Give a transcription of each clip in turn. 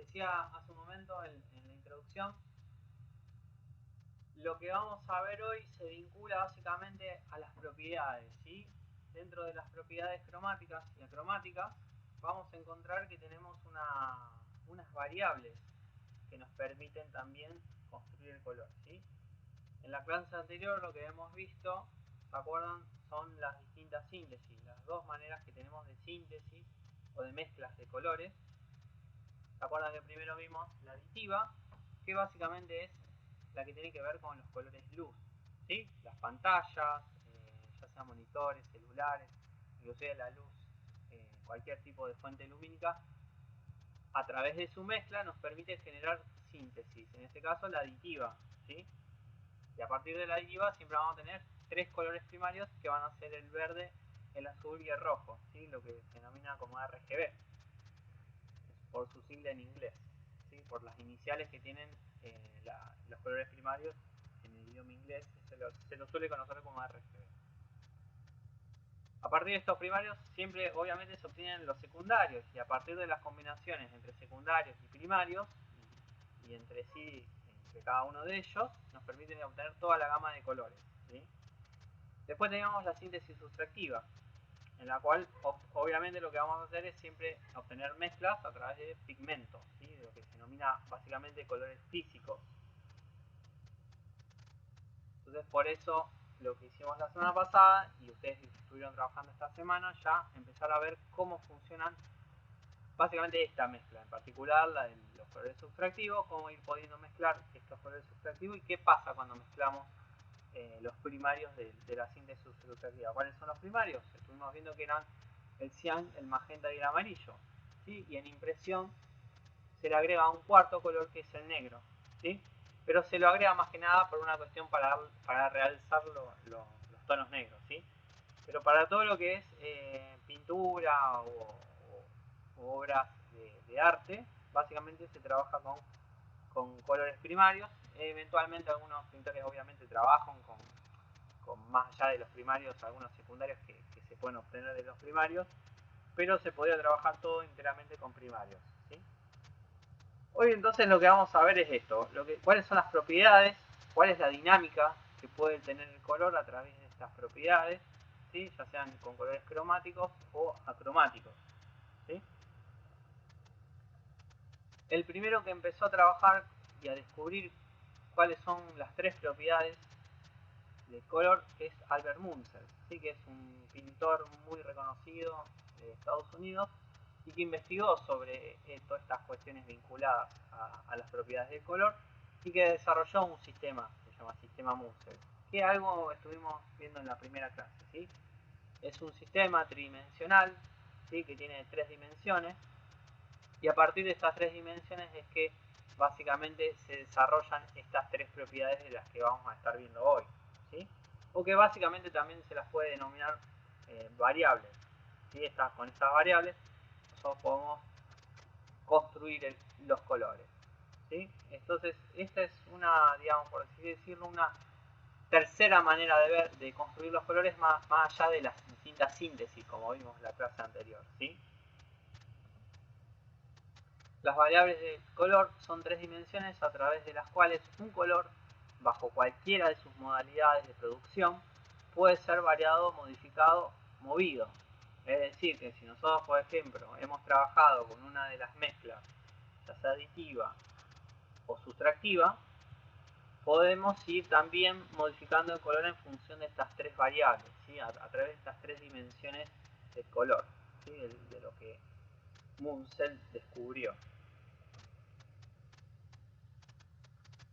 decía hace un momento en la introducción, lo que vamos a ver hoy se vincula básicamente a las propiedades, ¿sí? Dentro de las propiedades cromáticas y acromáticas vamos a encontrar que tenemos unas variables que nos permiten también construir el color, ¿sí? En la clase anterior lo que hemos visto, ¿se acuerdan? Son las distintas síntesis, las dos maneras que tenemos de síntesis o de mezclas de colores. ¿Se acuerdan que primero vimos la aditiva, que básicamente es la que tiene que ver con los colores luz, ¿sí? Las pantallas, ya sean monitores, celulares, inclusive la luz, cualquier tipo de fuente lumínica, a través de su mezcla nos permite generar síntesis, en este caso la aditiva, ¿sí? Y a partir de la aditiva siempre vamos a tener tres colores primarios que van a ser el verde, el azul y el rojo, ¿sí? Lo que se denomina como RGB, por su sigla en inglés, ¿sí? Por las iniciales que tienen los colores primarios en el idioma inglés, se lo suele conocer como RGB. A partir de estos primarios siempre obviamente se obtienen los secundarios, y a partir de las combinaciones entre secundarios y primarios y entre sí, entre cada uno de ellos, nos permiten obtener toda la gama de colores, ¿sí? Después tenemos la síntesis sustractiva, en la cual obviamente lo que vamos a hacer es siempre obtener mezclas a través de pigmentos, ¿sí? De lo que se denomina básicamente colores físicos. Entonces por eso lo que hicimos la semana pasada, y ustedes estuvieron trabajando esta semana, ya empezar a ver cómo funcionan básicamente esta mezcla, en particular la de los colores sustractivos, cómo ir pudiendo mezclar estos colores sustractivos y qué pasa cuando mezclamos los primarios de la síntesis sustractiva. ¿Cuáles son los primarios? Estuvimos viendo que eran el cian, el magenta y el amarillo, ¿sí? Y en impresión se le agrega un cuarto color que es el negro, ¿sí? Pero se lo agrega más que nada por una cuestión para realzar los tonos negros, ¿sí? Pero para todo lo que es pintura o obras de arte, básicamente se trabaja con colores primarios. Eventualmente algunos pintores obviamente trabajan con más allá de los primarios, algunos secundarios que se pueden obtener de los primarios, pero se podría trabajar todo enteramente con primarios, ¿sí? Hoy entonces lo que vamos a ver es esto, cuáles son las propiedades, cuál es la dinámica que puede tener el color a través de estas propiedades, ¿sí? Ya sean con colores cromáticos o acromáticos, ¿sí? El primero que empezó a trabajar y a descubrir cuáles son las tres propiedades del color es Albert Munsell, ¿sí? Que es un pintor muy reconocido de Estados Unidos y que investigó sobre todas estas cuestiones vinculadas a las propiedades del color y que desarrolló un sistema que se llama sistema Munsell, que algo estuvimos viendo en la primera clase, ¿sí? Es un sistema tridimensional, ¿sí? Que tiene tres dimensiones, y a partir de estas tres dimensiones es que básicamente se desarrollan estas tres propiedades de las que vamos a estar viendo hoy, ¿sí? O que básicamente también se las puede denominar variables, ¿sí? Con estas variables nosotros podemos construir los colores, ¿sí? Entonces esta es una, digamos, por así decirlo, una tercera manera de construir los colores más allá de las distintas síntesis, como vimos en la clase anterior, ¿sí? Las variables de color son tres dimensiones a través de las cuales un color, bajo cualquiera de sus modalidades de producción, puede ser variado, modificado, movido. Es decir, que si nosotros, por ejemplo, hemos trabajado con una de las mezclas, ya sea aditiva o sustractiva, podemos ir también modificando el color en función de estas tres variables, ¿sí? a través de estas tres dimensiones del color, ¿sí? de lo que Munsell descubrió.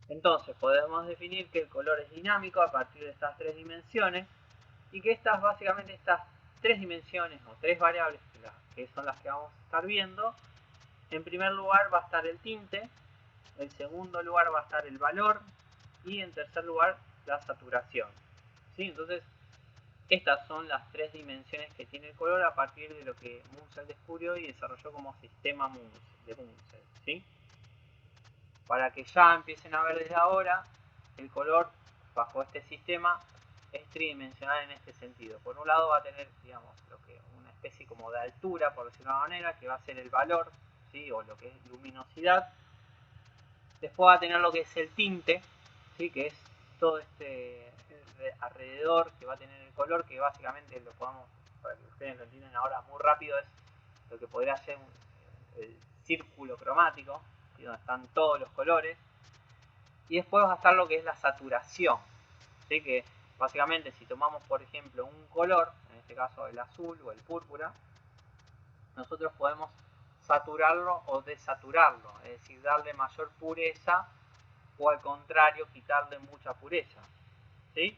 Entonces podemos definir que el color es dinámico a partir de estas tres dimensiones y que básicamente estas tres dimensiones o tres variables que son las que vamos a estar viendo, en primer lugar va a estar el tinte, en segundo lugar va a estar el valor y en tercer lugar la saturación, ¿sí? Entonces estas son las tres dimensiones que tiene el color a partir de lo que Munsell descubrió y desarrolló como sistema de Munsell, ¿sí? Para que ya empiecen a ver desde ahora, el color bajo este sistema es tridimensional en este sentido. Por un lado va a tener, digamos, una especie como de altura, por decirlo de una manera, que va a ser el valor, ¿sí? O lo que es luminosidad. Después va a tener lo que es el tinte, ¿sí? Que es todo este alrededor que va a tener el color, que básicamente lo podemos, para que ustedes lo entiendan ahora muy rápido, es lo que podría ser el círculo cromático, ¿sí? Donde están todos los colores. Y después va a estar lo que es la saturación, ¿sí? Que básicamente si tomamos por ejemplo un color, en este caso el azul o el púrpura, nosotros podemos saturarlo o desaturarlo, es decir, darle mayor pureza o al contrario quitarle mucha pureza, ¿sí?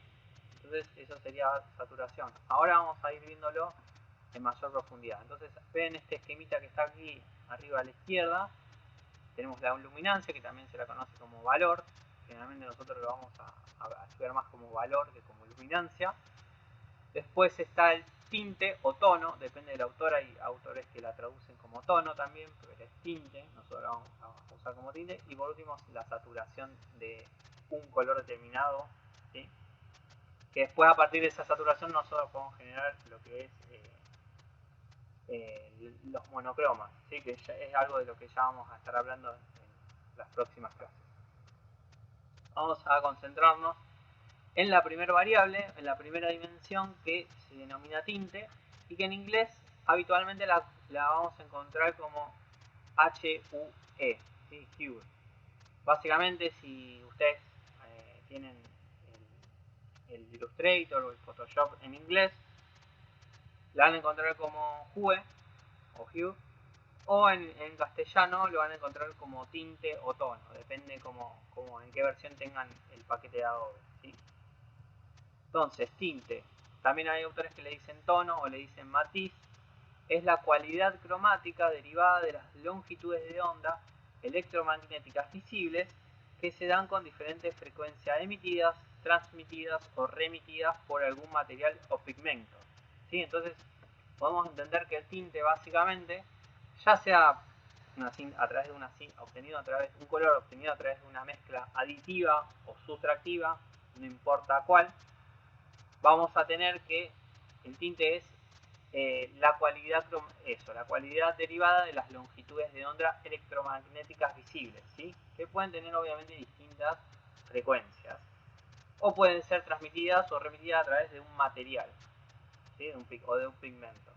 Entonces eso sería saturación. Ahora vamos a ir viéndolo en mayor profundidad. Entonces ven este esquemita que está aquí arriba a la izquierda, tenemos la luminancia que también se la conoce como valor, generalmente nosotros lo vamos a estudiar más como valor que como luminancia. Después está el tinte o tono, depende del autor, hay autores que la traducen como tono también, pero es tinte, nosotros la vamos a usar como tinte. Y por último la saturación de un color determinado, ¿sí? Que después a partir de esa saturación nosotros podemos generar lo que es los monocromas, ¿sí? Que ya es algo de lo que ya vamos a estar hablando en las próximas clases. Vamos a concentrarnos en la primera variable, en la primera dimensión, que se denomina tinte y que en inglés habitualmente la vamos a encontrar como HUE, ¿sí? Hue. Básicamente si ustedes tienen el Illustrator o el Photoshop en inglés, la van a encontrar como Hue o Hue, o en castellano lo van a encontrar como tinte o tono, depende como en qué versión tengan el paquete de Adobe, ¿sí? Entonces, tinte, también hay autores que le dicen tono o le dicen matiz, es la cualidad cromática derivada de las longitudes de onda electromagnéticas visibles que se dan con diferentes frecuencias emitidas, transmitidas o remitidas por algún material o pigmento, ¿sí? Entonces podemos entender que el tinte básicamente, ya sea a través de obtenido a través de un color obtenido a través de una mezcla aditiva o sustractiva, no importa cuál, vamos a tener que el tinte es la cualidad derivada de las longitudes de onda electromagnéticas visibles, ¿sí? Que pueden tener obviamente distintas frecuencias o pueden ser transmitidas o remitidas a través de un material, ¿sí? O de un pigmento.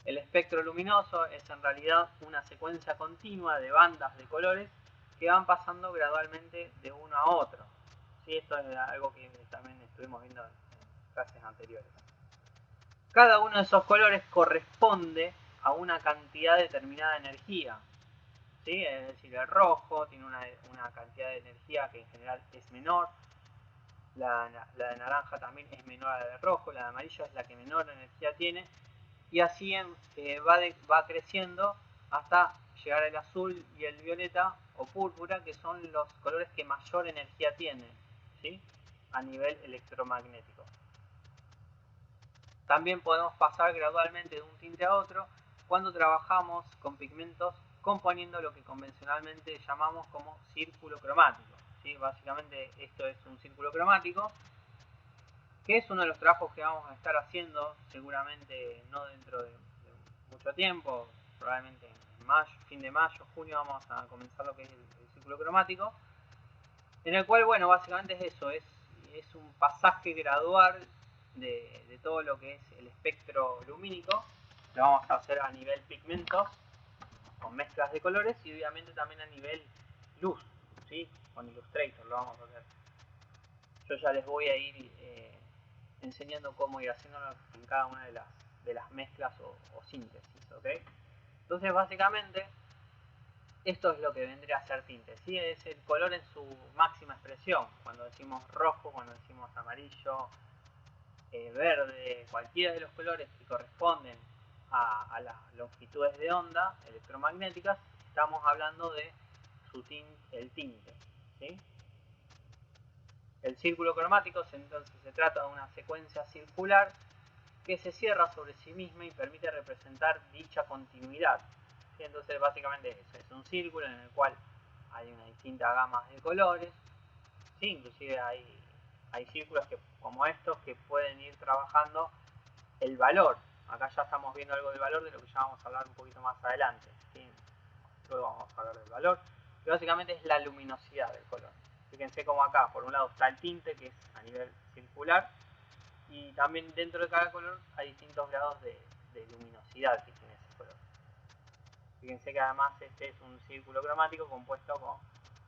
El espectro luminoso es en realidad una secuencia continua de bandas de colores que van pasando gradualmente de uno a otro, ¿sí? Esto es algo que también estuvimos viendo en clases anteriores. Cada uno de esos colores corresponde a una cantidad determinada de energía, ¿sí? Es decir, el rojo tiene una cantidad de energía que en general es menor, la de naranja también es menor a la de rojo, la de amarillo es la que menor energía tiene, y así va creciendo hasta llegar al azul y el violeta o púrpura, que son los colores que mayor energía tienen, ¿sí? A nivel electromagnético. También podemos pasar gradualmente de un tinte a otro cuando trabajamos con pigmentos componiendo lo que convencionalmente llamamos como círculo cromático, ¿sí? Básicamente esto es un círculo cromático, que es uno de los trabajos que vamos a estar haciendo seguramente no dentro de mucho tiempo, probablemente en mayo, fin de mayo, junio vamos a comenzar lo que es el círculo cromático, en el cual, bueno, básicamente es eso, es un pasaje gradual de todo lo que es el espectro lumínico. Lo vamos a hacer a nivel pigmentos, con mezclas de colores, y obviamente también a nivel luz, ¿sí? Con Illustrator lo vamos a hacer. Yo ya les voy a ir enseñando cómo ir haciéndolo en cada una de las mezclas o síntesis, ¿ok? Entonces, básicamente, esto es lo que vendría a ser tinte, ¿sí? Es el color en su máxima expresión. Cuando decimos rojo, cuando decimos amarillo, verde, cualquiera de los colores que corresponden a las longitudes de onda electromagnéticas, estamos hablando de el tinte, ¿sí? El círculo cromático entonces se trata de una secuencia circular que se cierra sobre sí misma y permite representar dicha continuidad. ¿Sí? Entonces básicamente es un círculo en el cual hay una distinta gama de colores, ¿sí? Inclusive hay círculos como estos que pueden ir trabajando el valor, acá ya estamos viendo algo del valor, de lo que ya vamos a hablar un poquito más adelante, ¿sí? Luego vamos a hablar del valor, que básicamente es la luminosidad del color. Fíjense como acá, por un lado está el tinte, que es a nivel circular, y también dentro de cada color hay distintos grados de luminosidad que tiene ese color. Fíjense que además este es un círculo cromático compuesto con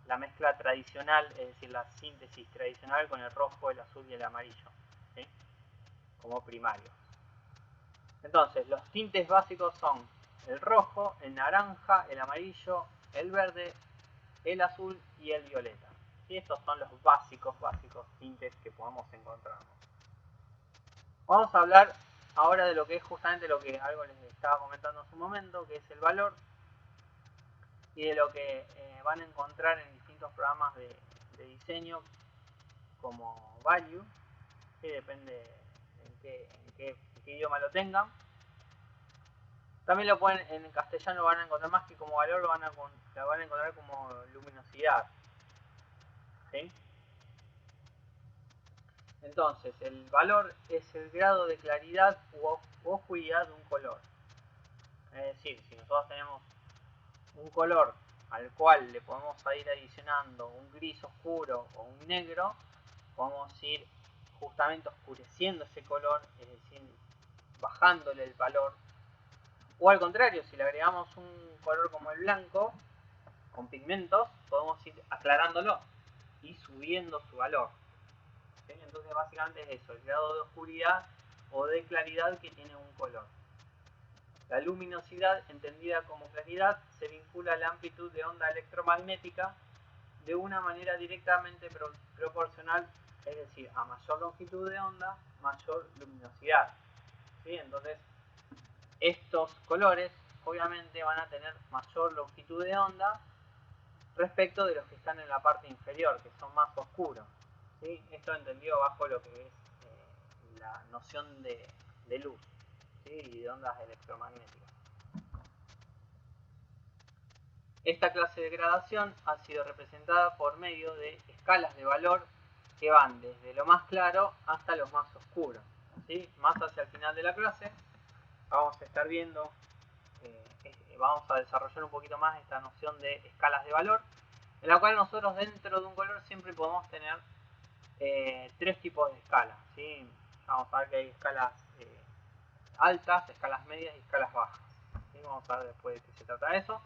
la mezcla tradicional, es decir, la síntesis tradicional con el rojo, el azul y el amarillo, ¿sí? Como primarios. Entonces, los tintes básicos son el rojo, el naranja, el amarillo, el verde, el azul y el violeta. Y estos son los básicos tintes que podemos encontrar. Vamos a hablar ahora de lo que es justamente lo que algo les estaba comentando en su momento, que es el valor, y de lo que van a encontrar en distintos programas de diseño como value, que depende en qué idioma lo tengan. También lo pueden, en castellano lo van a encontrar más que como valor, lo van a encontrar como luminosidad, ¿sí? Entonces, el valor es el grado de claridad u oscuridad de un color. Es decir, si nosotros tenemos un color al cual le podemos ir adicionando un gris oscuro o un negro, podemos ir justamente oscureciendo ese color, es decir, bajándole el valor. O al contrario, si le agregamos un color como el blanco, con pigmentos, podemos ir aclarándolo y subiendo su valor. ¿Sí? Entonces básicamente es eso, el grado de oscuridad o de claridad que tiene un color. La luminosidad, entendida como claridad, se vincula a la amplitud de onda electromagnética de una manera directamente proporcional, es decir, a mayor longitud de onda, mayor luminosidad. ¿Sí? Entonces, estos colores obviamente van a tener mayor longitud de onda respecto de los que están en la parte inferior, que son más oscuros. ¿Sí? Esto entendido bajo lo que es la noción de luz, ¿sí? Y de ondas electromagnéticas. Esta clase de gradación ha sido representada por medio de escalas de valor que van desde lo más claro hasta lo más oscuro. ¿Sí? Más hacia el final de la clase vamos a estar viendo, vamos a desarrollar un poquito más esta noción de escalas de valor, en la cual nosotros dentro de un color siempre podemos tener tres tipos de escalas. ¿Sí? Vamos a ver que hay escalas altas, escalas medias y escalas bajas. ¿Sí? Vamos a ver después de qué se trata eso.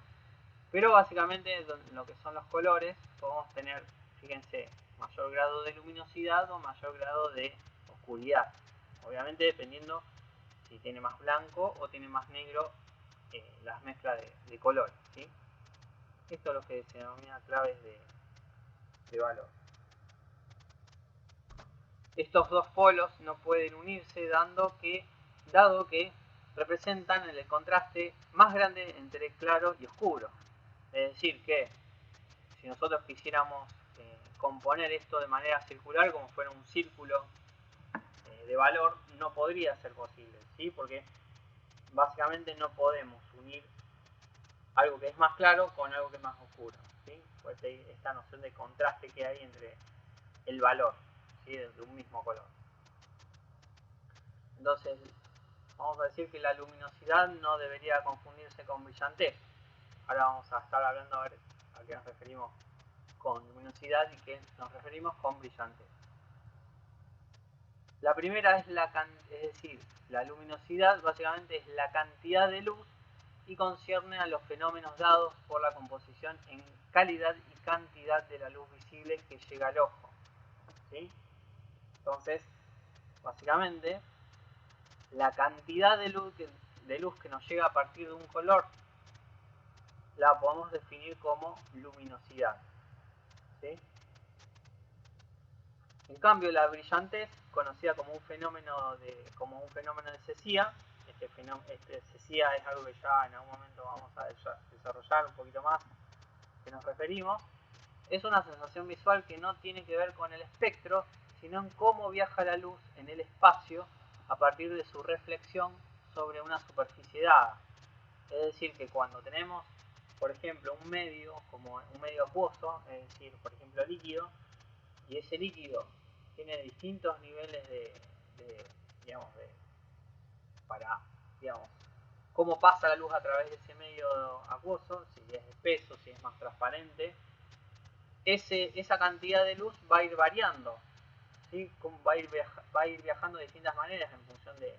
Pero básicamente lo que son los colores podemos tener, fíjense, mayor grado de luminosidad o mayor grado de oscuridad. Obviamente dependiendo si tiene más blanco o tiene más negro las mezclas de colores. ¿Sí? Esto es lo que se denomina claves de valor. Estos dos polos no pueden unirse dado que representan el contraste más grande entre claro y oscuro. Es decir que si nosotros quisiéramos componer esto de manera circular, como fuera un círculo de valor, no podría ser posible, ¿sí? Porque básicamente no podemos unir algo que es más claro con algo que es más oscuro, ¿sí? Pues esta noción de contraste que hay entre el valor, ¿sí? De un mismo color. Entonces, vamos a decir que la luminosidad no debería confundirse con brillantez. Ahora vamos a estar hablando a ver a qué nos referimos con luminosidad y qué nos referimos con brillantez. La primera es la luminosidad básicamente es la cantidad de luz y concierne a los fenómenos dados por la composición en calidad y cantidad de la luz visible que llega al ojo. ¿Sí? Entonces, básicamente, la cantidad de luz que nos llega a partir de un color la podemos definir como luminosidad. ¿Sí? En cambio, la brillantez, conocida como un fenómeno de Césia, este Césia es algo que ya en algún momento vamos a desarrollar un poquito más, que nos referimos, es una sensación visual que no tiene que ver con el espectro, sino en cómo viaja la luz en el espacio a partir de su reflexión sobre una superficie dada. Es decir, que cuando tenemos, por ejemplo, un medio como un medio acuoso, es decir, por ejemplo, líquido, y ese líquido tiene distintos niveles para digamos, cómo pasa la luz a través de ese medio acuoso, si es espeso, si es más transparente, esa cantidad de luz va a ir variando, ¿sí? Va a ir viajando de distintas maneras en función de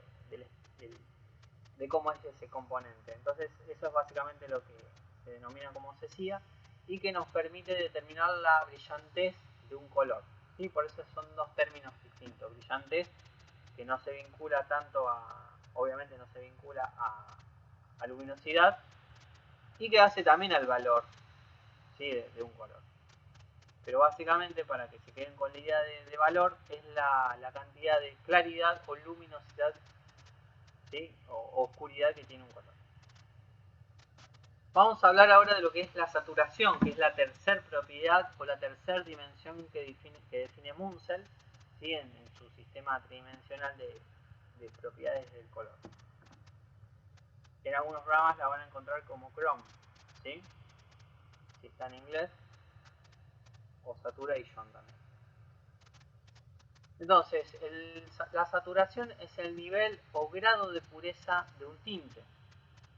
cómo es ese componente. Entonces eso es básicamente lo que se denomina como cesía y que nos permite determinar la brillantez de un color. ¿Sí? Por eso son dos términos distintos. Brillantez, que no se vincula tanto obviamente no se vincula a luminosidad, y que hace también al valor, ¿sí? de un color. Pero básicamente, para que se queden con la idea de valor, es la cantidad de claridad o luminosidad, ¿sí? o oscuridad que tiene un color. Vamos a hablar ahora de lo que es la saturación, que es la tercera propiedad o la tercera dimensión que define Munsell, ¿sí? en su sistema tridimensional de propiedades del color. En algunos programas la van a encontrar como Chrome, ¿sí? Si está en inglés, o Saturation también. Entonces, la saturación es el nivel o grado de pureza de un tinte.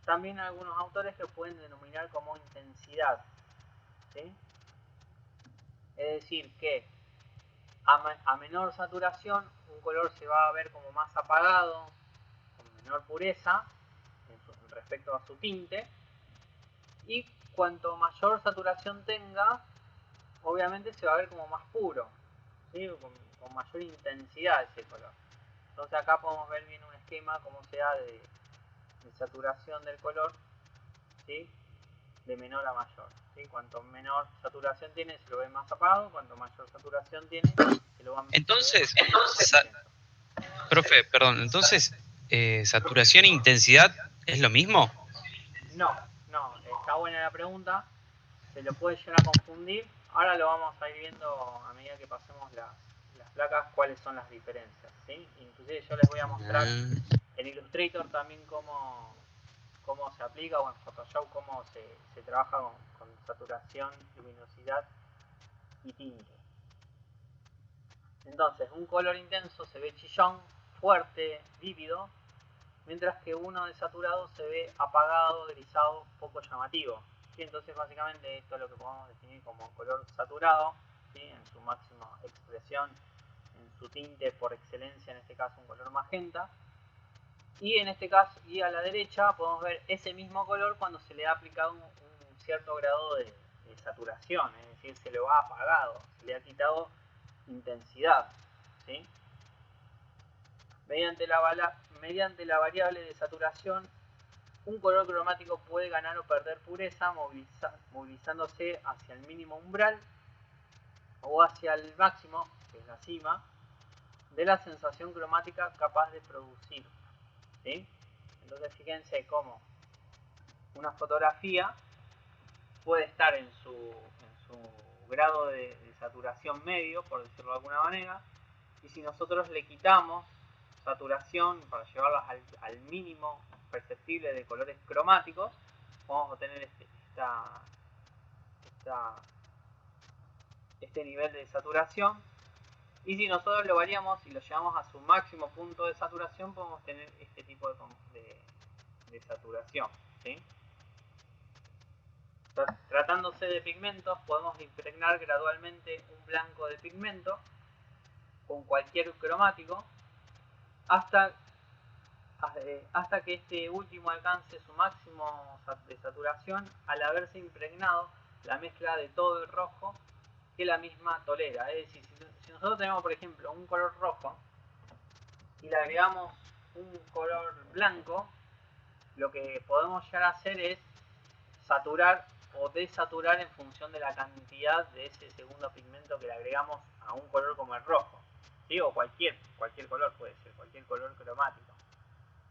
También hay algunos autores que pueden denominar como intensidad, ¿sí? Es decir, que a menor saturación un color se va a ver como más apagado, con menor pureza respecto a su tinte, y cuanto mayor saturación tenga, obviamente se va a ver como más puro, ¿sí? con mayor intensidad ese color. Entonces acá podemos ver bien un esquema como sea de saturación del color, ¿sí? de menor a mayor. ¿Sí? Cuanto menor saturación tiene, se lo ve más apagado. Cuanto mayor saturación tiene, se lo ve más Entonces, intenso. profe, perdón, entonces, ¿saturación e intensidad es lo mismo? No, está buena la pregunta. Se lo puede llegar a confundir. Ahora lo vamos a ir viendo a medida que pasemos las placas, cuáles son las diferencias, ¿sí? Inclusive yo les voy a mostrar en Illustrator también cómo se aplica, o en Photoshop cómo se trabaja con saturación, luminosidad y tinte. Entonces, un color intenso se ve chillón, fuerte, vívido, mientras que uno desaturado se ve apagado, grisado, poco llamativo. ¿Sí? Entonces, básicamente esto es lo que podemos definir como color saturado, ¿sí? en su máxima expresión, en su tinte por excelencia, en este caso un color magenta. Y en este caso, y a la derecha, podemos ver ese mismo color cuando se le ha aplicado un cierto grado de saturación, es decir, se lo ha apagado, se le ha quitado intensidad, ¿sí? Mediante la variable de saturación, un color cromático puede ganar o perder pureza movilizándose hacia el mínimo umbral o hacia el máximo, que es la cima, de la sensación cromática capaz de producir, ¿sí? Entonces fíjense cómo una fotografía puede estar en su grado de saturación medio, por decirlo de alguna manera, y si nosotros le quitamos saturación para llevarlas al mínimo perceptible de colores cromáticos, vamos a obtener este nivel de saturación. Y si nosotros lo variamos y lo llevamos a su máximo punto de saturación, podemos tener este tipo de saturación, ¿sí? Tratándose de pigmentos, podemos impregnar gradualmente un blanco de pigmento con cualquier cromático hasta que este último alcance su máximo de saturación al haberse impregnado la mezcla de todo el rojo que la misma tolera. Es decir, si nosotros tenemos, por ejemplo, un color rojo y le agregamos un color blanco, lo que podemos llegar a hacer es saturar o desaturar en función de la cantidad de ese segundo pigmento que le agregamos a un color como el rojo, ¿sí? O cualquier color, puede ser cualquier color cromático.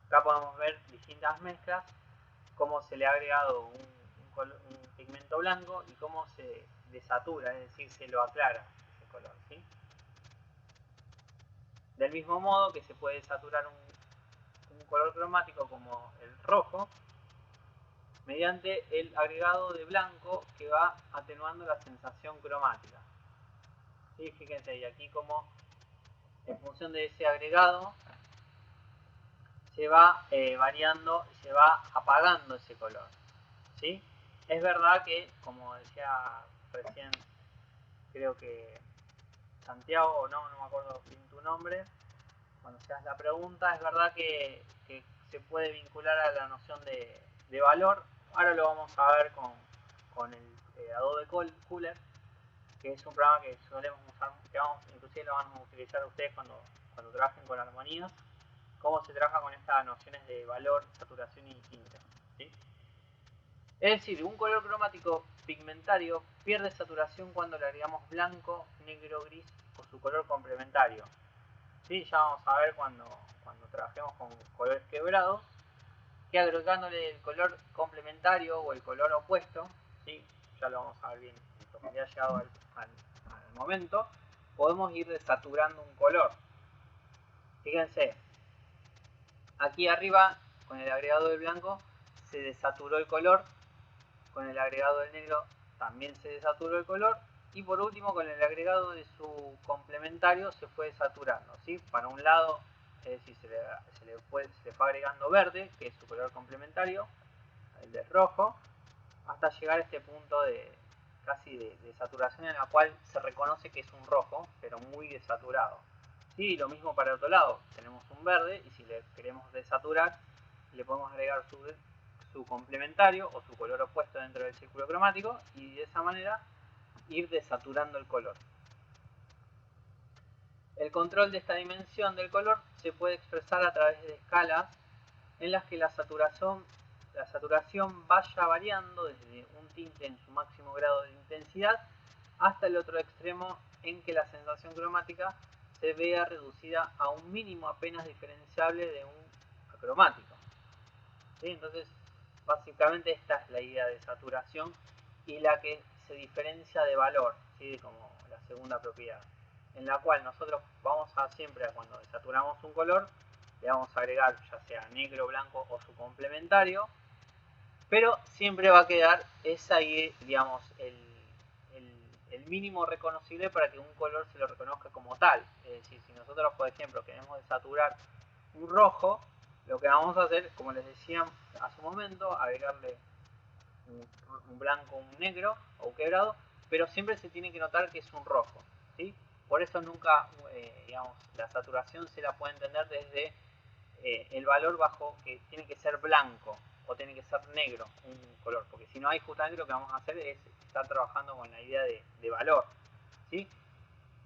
Acá podemos ver distintas mezclas, cómo se le ha agregado un pigmento blanco y cómo se desatura, es decir, se lo aclara ese color, ¿sí? Del mismo modo que se puede desaturar un color cromático como el rojo mediante el agregado de blanco que va atenuando la sensación cromática. ¿Sí? Fíjense, y aquí como en función de ese agregado se va variando y se va apagando ese color, ¿sí? Es verdad que, como decía recién, creo que Santiago, no me acuerdo bien tu nombre, cuando se hace la pregunta, es verdad que se puede vincular a la noción de valor. Ahora lo vamos a ver con el Adobe Cooler, que es un programa que solemos usar, que inclusive lo van a utilizar ustedes cuando trabajen con armonías, cómo se trabaja con estas nociones de valor, saturación y tinte, ¿sí? Es decir, un color cromático pigmentario pierde saturación cuando le agregamos blanco, negro, gris o su color complementario. ¿Sí? Ya vamos a ver cuando trabajemos con colores quebrados, que agregándole el color complementario o el color opuesto, ¿sí? Ya lo vamos a ver bien, cuando ya ha llegado al momento, podemos ir desaturando un color. Fíjense, aquí arriba con el agregado del blanco se desaturó el color, con el agregado del negro también se desaturó el color, y por último con el agregado de su complementario se fue desaturando, ¿sí? Para un lado, es decir, se le fue agregando verde, que es su color complementario, el de rojo, hasta llegar a este punto de casi de saturación en la cual se reconoce que es un rojo, pero muy desaturado. Sí, lo mismo para el otro lado, tenemos un verde y si le queremos desaturar, le podemos agregar su complementario o su color opuesto dentro del círculo cromático y de esa manera ir desaturando el color. El control de esta dimensión del color se puede expresar a través de escalas en las que la saturación vaya variando desde un tinte en su máximo grado de intensidad hasta el otro extremo en que la sensación cromática se vea reducida a un mínimo apenas diferenciable de un acromático. ¿Sí? Entonces, básicamente esta es la idea de saturación y la que se diferencia de valor, ¿sí? Como la segunda propiedad, en la cual nosotros vamos a siempre, cuando desaturamos un color, le vamos a agregar ya sea negro, blanco o su complementario, pero siempre va a quedar esa, digamos, el mínimo reconocible para que un color se lo reconozca como tal. Es decir, si nosotros, por ejemplo, queremos desaturar un rojo, lo que vamos a hacer, como les decía hace un momento, agregarle un blanco, un negro o un quebrado, pero siempre se tiene que notar que es un rojo, ¿sí? Por eso nunca, digamos, la saturación se la puede entender desde el valor bajo, que tiene que ser blanco o tiene que ser negro un color, porque si no hay, justamente lo que vamos a hacer es estar trabajando con la idea de valor, ¿sí?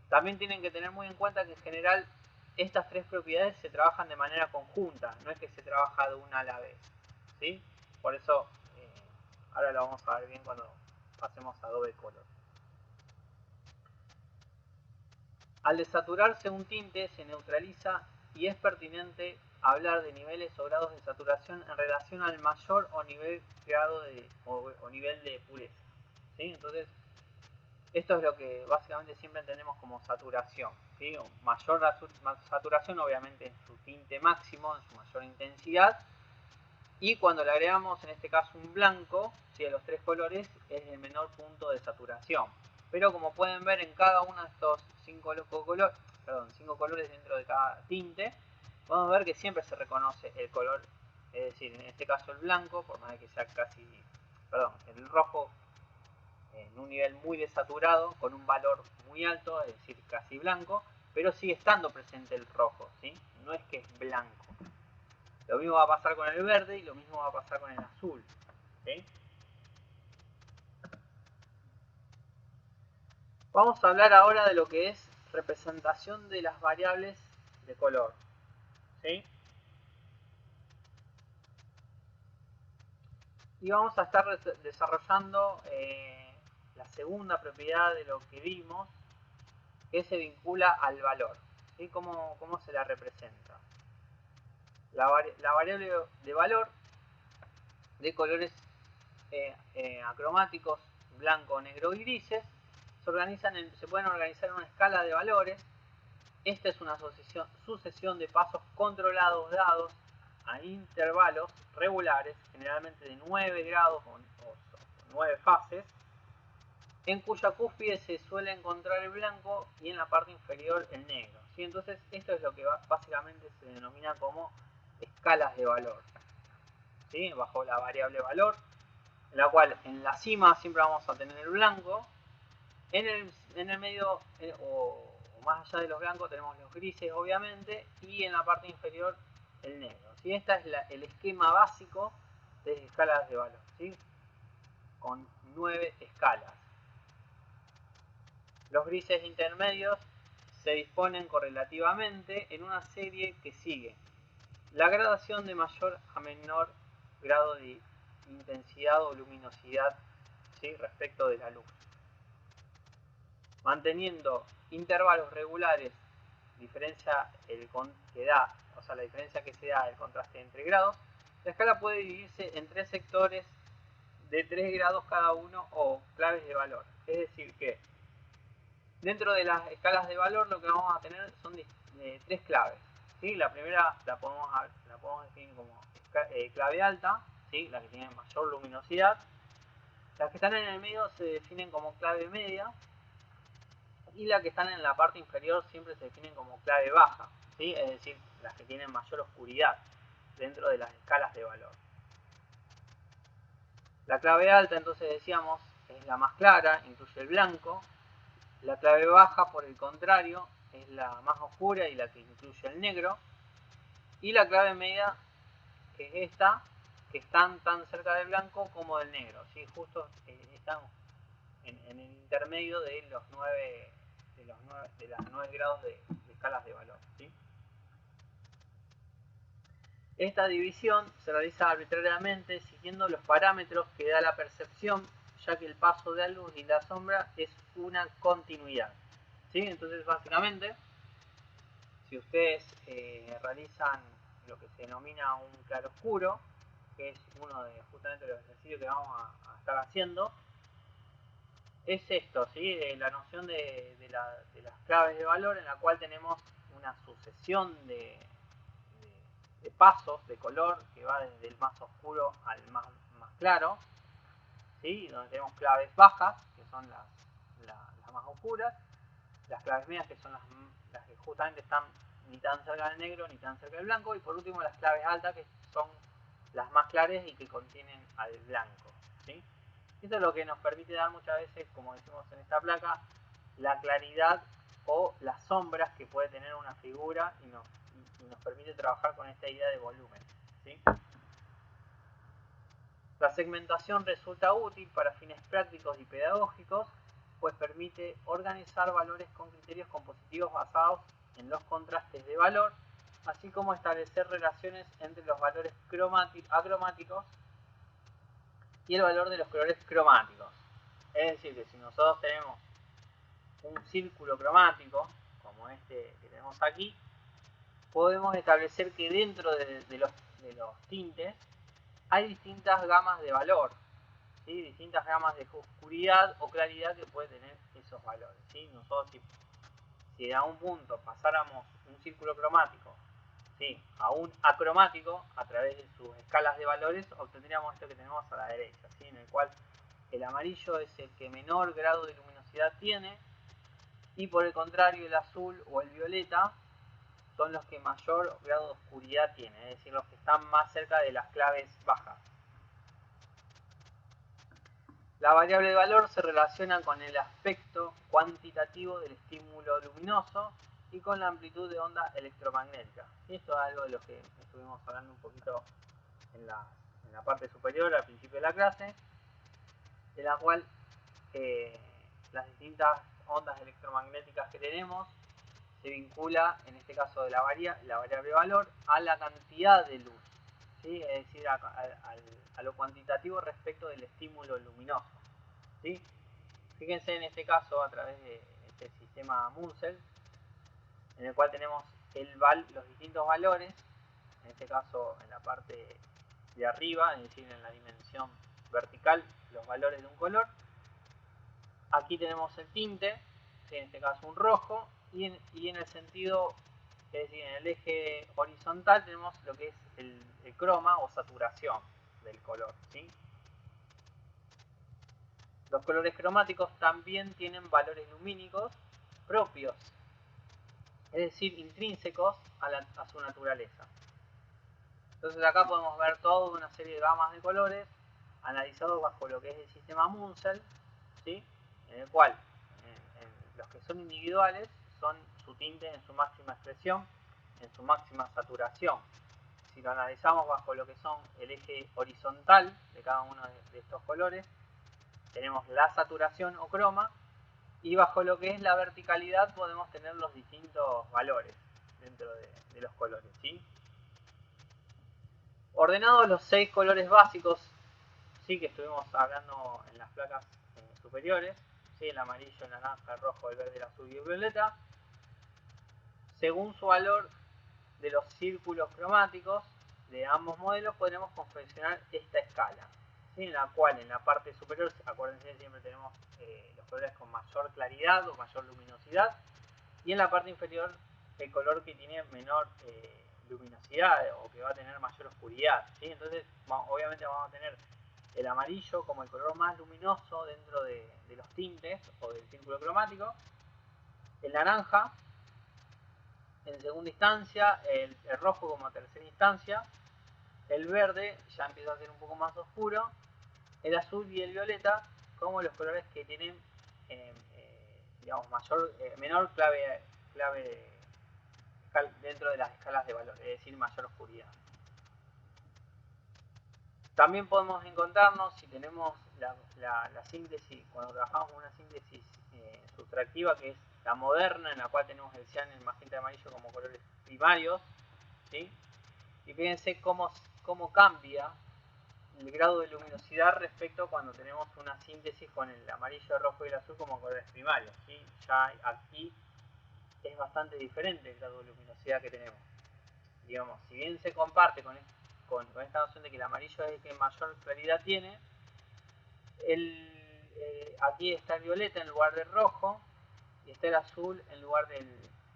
También tienen que tener muy en cuenta que en general estas tres propiedades se trabajan de manera conjunta, no es que se trabaja de una a la vez, ¿sí? Por eso ahora lo vamos a ver bien cuando pasemos a Adobe Color. Al desaturarse un tinte se neutraliza y es pertinente hablar de niveles o grados de saturación en relación al mayor o nivel grado o nivel de pureza, ¿sí? Entonces, esto es lo que básicamente siempre entendemos como saturación, ¿sí? Mayor saturación obviamente en su tinte máximo, en su mayor intensidad, y cuando le agregamos en este caso un blanco, ¿sí? De los tres colores, es el menor punto de saturación. Pero como pueden ver en cada uno de estos cinco colores dentro de cada tinte, vamos a ver que siempre se reconoce el color, es decir, en este caso el blanco, por más de que sea el rojo en un nivel muy desaturado, con un valor muy alto, es decir, casi blanco, pero sigue estando presente el rojo, ¿sí? No es que es blanco. Lo mismo va a pasar con el verde y lo mismo va a pasar con el azul, ¿sí? Vamos a hablar ahora de lo que es representación de las variables de color, ¿sí? Y vamos a estar desarrollando la segunda propiedad de lo que vimos, que se vincula al valor, ¿sí? ¿Cómo se la representa? La variable de valor de colores acromáticos, blanco, negro y grises, se pueden organizar en una escala de valores. Esta es una sucesión de pasos controlados dados a intervalos regulares, generalmente de 9 grados o 9 fases, en cuya cúspide se suele encontrar el blanco y en la parte inferior el negro, ¿sí? Entonces esto es lo que básicamente se denomina como escalas de valor, ¿sí? Bajo la variable valor, en la cual en la cima siempre vamos a tener el blanco, en el medio o más allá de los blancos tenemos los grises obviamente, y en la parte inferior el negro, ¿sí? Este es el esquema básico de escalas de valor, ¿sí? Con 9 escalas. Los grises intermedios se disponen correlativamente en una serie que sigue la gradación de mayor a menor grado de intensidad o luminosidad, ¿sí? Respecto de la luz, manteniendo intervalos regulares, diferencia la diferencia que se da el contraste entre grados. La escala puede dividirse en 3 sectores de 3 grados cada uno o claves de valor, es decir que dentro de las escalas de valor lo que vamos a tener son 3 claves, ¿sí? La primera la podemos definir como clave alta, ¿sí? La que tiene mayor luminosidad. Las que están en el medio se definen como clave media, y las que están en la parte inferior siempre se definen como clave baja, ¿sí? Es decir, las que tienen mayor oscuridad dentro de las escalas de valor. La clave alta, entonces decíamos, es la más clara, incluye el blanco. La clave baja, por el contrario, es la más oscura y la que incluye el negro. Y la clave media, que es esta, que están tan cerca del blanco como del negro, ¿sí? Justo están en el intermedio de las 9 grados de escalas de valor, ¿sí? Esta división se realiza arbitrariamente siguiendo los parámetros que da la percepción, ya que el paso de la luz y la sombra es una continuidad, ¿sí? Entonces, básicamente, si ustedes realizan lo que se denomina un claroscuro, que es uno de justamente los ejercicios que vamos a estar haciendo, es esto, ¿sí? La noción de las claves de valor, en la cual tenemos una sucesión de pasos de color que va desde el más oscuro al más claro, ¿sí? Donde tenemos claves bajas, que son las más oscuras, las claves medias, que son las que justamente están ni tan cerca del negro ni tan cerca del blanco, y por último las claves altas, que son las más claras y que contienen al blanco, ¿sí? Esto es lo que nos permite dar muchas veces, como decimos en esta placa, la claridad o las sombras que puede tener una figura, y nos permite trabajar con esta idea de volumen, ¿sí? La segmentación resulta útil para fines prácticos y pedagógicos, pues permite organizar valores con criterios compositivos basados en los contrastes de valor, así como establecer relaciones entre los valores acromáticos y el valor de los colores cromáticos. Es decir, que si nosotros tenemos un círculo cromático, como este que tenemos aquí, podemos establecer que dentro de los tintes hay distintas gamas de valor, ¿sí? Distintas gamas de oscuridad o claridad que puede tener esos valores, ¿sí? Nosotros si a un punto pasáramos un círculo cromático, ¿sí?, a un acromático, a través de sus escalas de valores obtendríamos esto que tenemos a la derecha, ¿sí?, en el cual el amarillo es el que menor grado de luminosidad tiene, y por el contrario el azul o el violeta son los que mayor grado de oscuridad tienen, es decir, los que están más cerca de las claves bajas. La variable de valor se relaciona con el aspecto cuantitativo del estímulo luminoso y con la amplitud de onda electromagnética. Esto es algo de lo que estuvimos hablando un poquito en la parte superior al principio de la clase, de la cual las distintas ondas electromagnéticas que tenemos se vincula, en este caso de la variable valor, a la cantidad de luz, ¿sí? Es decir, a lo cuantitativo respecto del estímulo luminoso, ¿sí? Fíjense en este caso a través de este sistema Munsell, en el cual tenemos los distintos valores, en este caso en la parte de arriba, es decir, en la dimensión vertical, los valores de un color. Aquí tenemos el tinte, en este caso un rojo, y en el sentido, es decir, en el eje horizontal tenemos lo que es el croma o saturación del color, ¿sí? Los colores cromáticos también tienen valores lumínicos propios, es decir, intrínsecos a su naturaleza. Entonces acá podemos ver toda una serie de gamas de colores analizados bajo lo que es el sistema Munsell, ¿sí? En el cual los que son individuales son su tinte en su máxima expresión, en su máxima saturación. Si lo analizamos bajo lo que son el eje horizontal de cada uno de estos colores, tenemos la saturación o croma, y bajo lo que es la verticalidad podemos tener los distintos valores dentro de los colores, ¿sí? Ordenados los 6 colores básicos, sí, que estuvimos hablando en las placas superiores, ¿sí? El amarillo, el naranja, el rojo, el verde, el azul y el violeta, según su valor de los círculos cromáticos de ambos modelos podremos confeccionar esta escala, ¿sí? En la cual en la parte superior, acuérdense que siempre tenemos los colores con mayor claridad o mayor luminosidad, y en la parte inferior el color que tiene menor luminosidad o que va a tener mayor oscuridad, ¿sí? Entonces obviamente vamos a tener el amarillo como el color más luminoso dentro de los tintes o del círculo cromático, el naranja en segunda instancia, el rojo como tercera instancia, el verde ya empieza a ser un poco más oscuro, el azul y el violeta como los colores que tienen digamos menor clave dentro de las escalas de valor, es decir, mayor oscuridad. También podemos encontrarnos, si tenemos la síntesis, cuando trabajamos con una síntesis sustractiva, que es la moderna, en la cual tenemos el cian, el magenta y el amarillo como colores primarios, ¿sí? Y fíjense cómo cambia el grado de luminosidad respecto a cuando tenemos una síntesis con el amarillo, el rojo y el azul como colores primarios, ¿sí? Ya aquí es bastante diferente el grado de luminosidad que tenemos. Digamos, si bien se comparte con esta noción de que el amarillo es el que mayor claridad tiene, aquí está el violeta en lugar del rojo y está el azul en lugar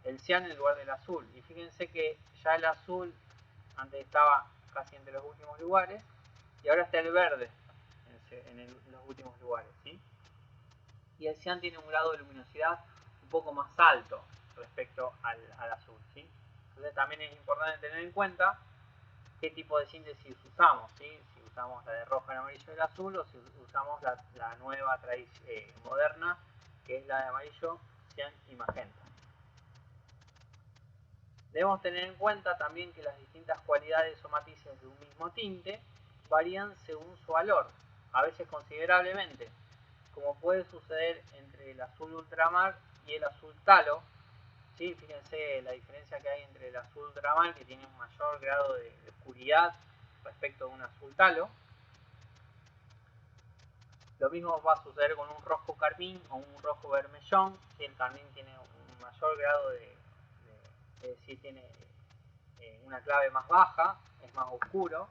el cian en lugar del azul. Y fíjense que ya el azul antes estaba casi entre los últimos lugares y ahora está el verde en los últimos lugares, ¿sí? Y el cian tiene un grado de luminosidad un poco más alto respecto al azul, ¿sí? Entonces también es importante tener en cuenta qué tipo de síntesis usamos, ¿sí? Si usamos la de rojo, el amarillo y el azul, o si usamos la nueva moderna, que es la de amarillo, cian y magenta. Debemos tener en cuenta también que las distintas cualidades o matices de un mismo tinte varían según su valor, a veces considerablemente, como puede suceder entre el azul ultramar y el azul talo, ¿sí? Fíjense la diferencia que hay entre el azul ultramar, que tiene un mayor grado de oscuridad respecto a un azul talo. Lo mismo va a suceder con un rojo carmín o un rojo vermellón, ¿sí? El carmín tiene un mayor grado es decir, tiene una clave más baja, es más oscuro,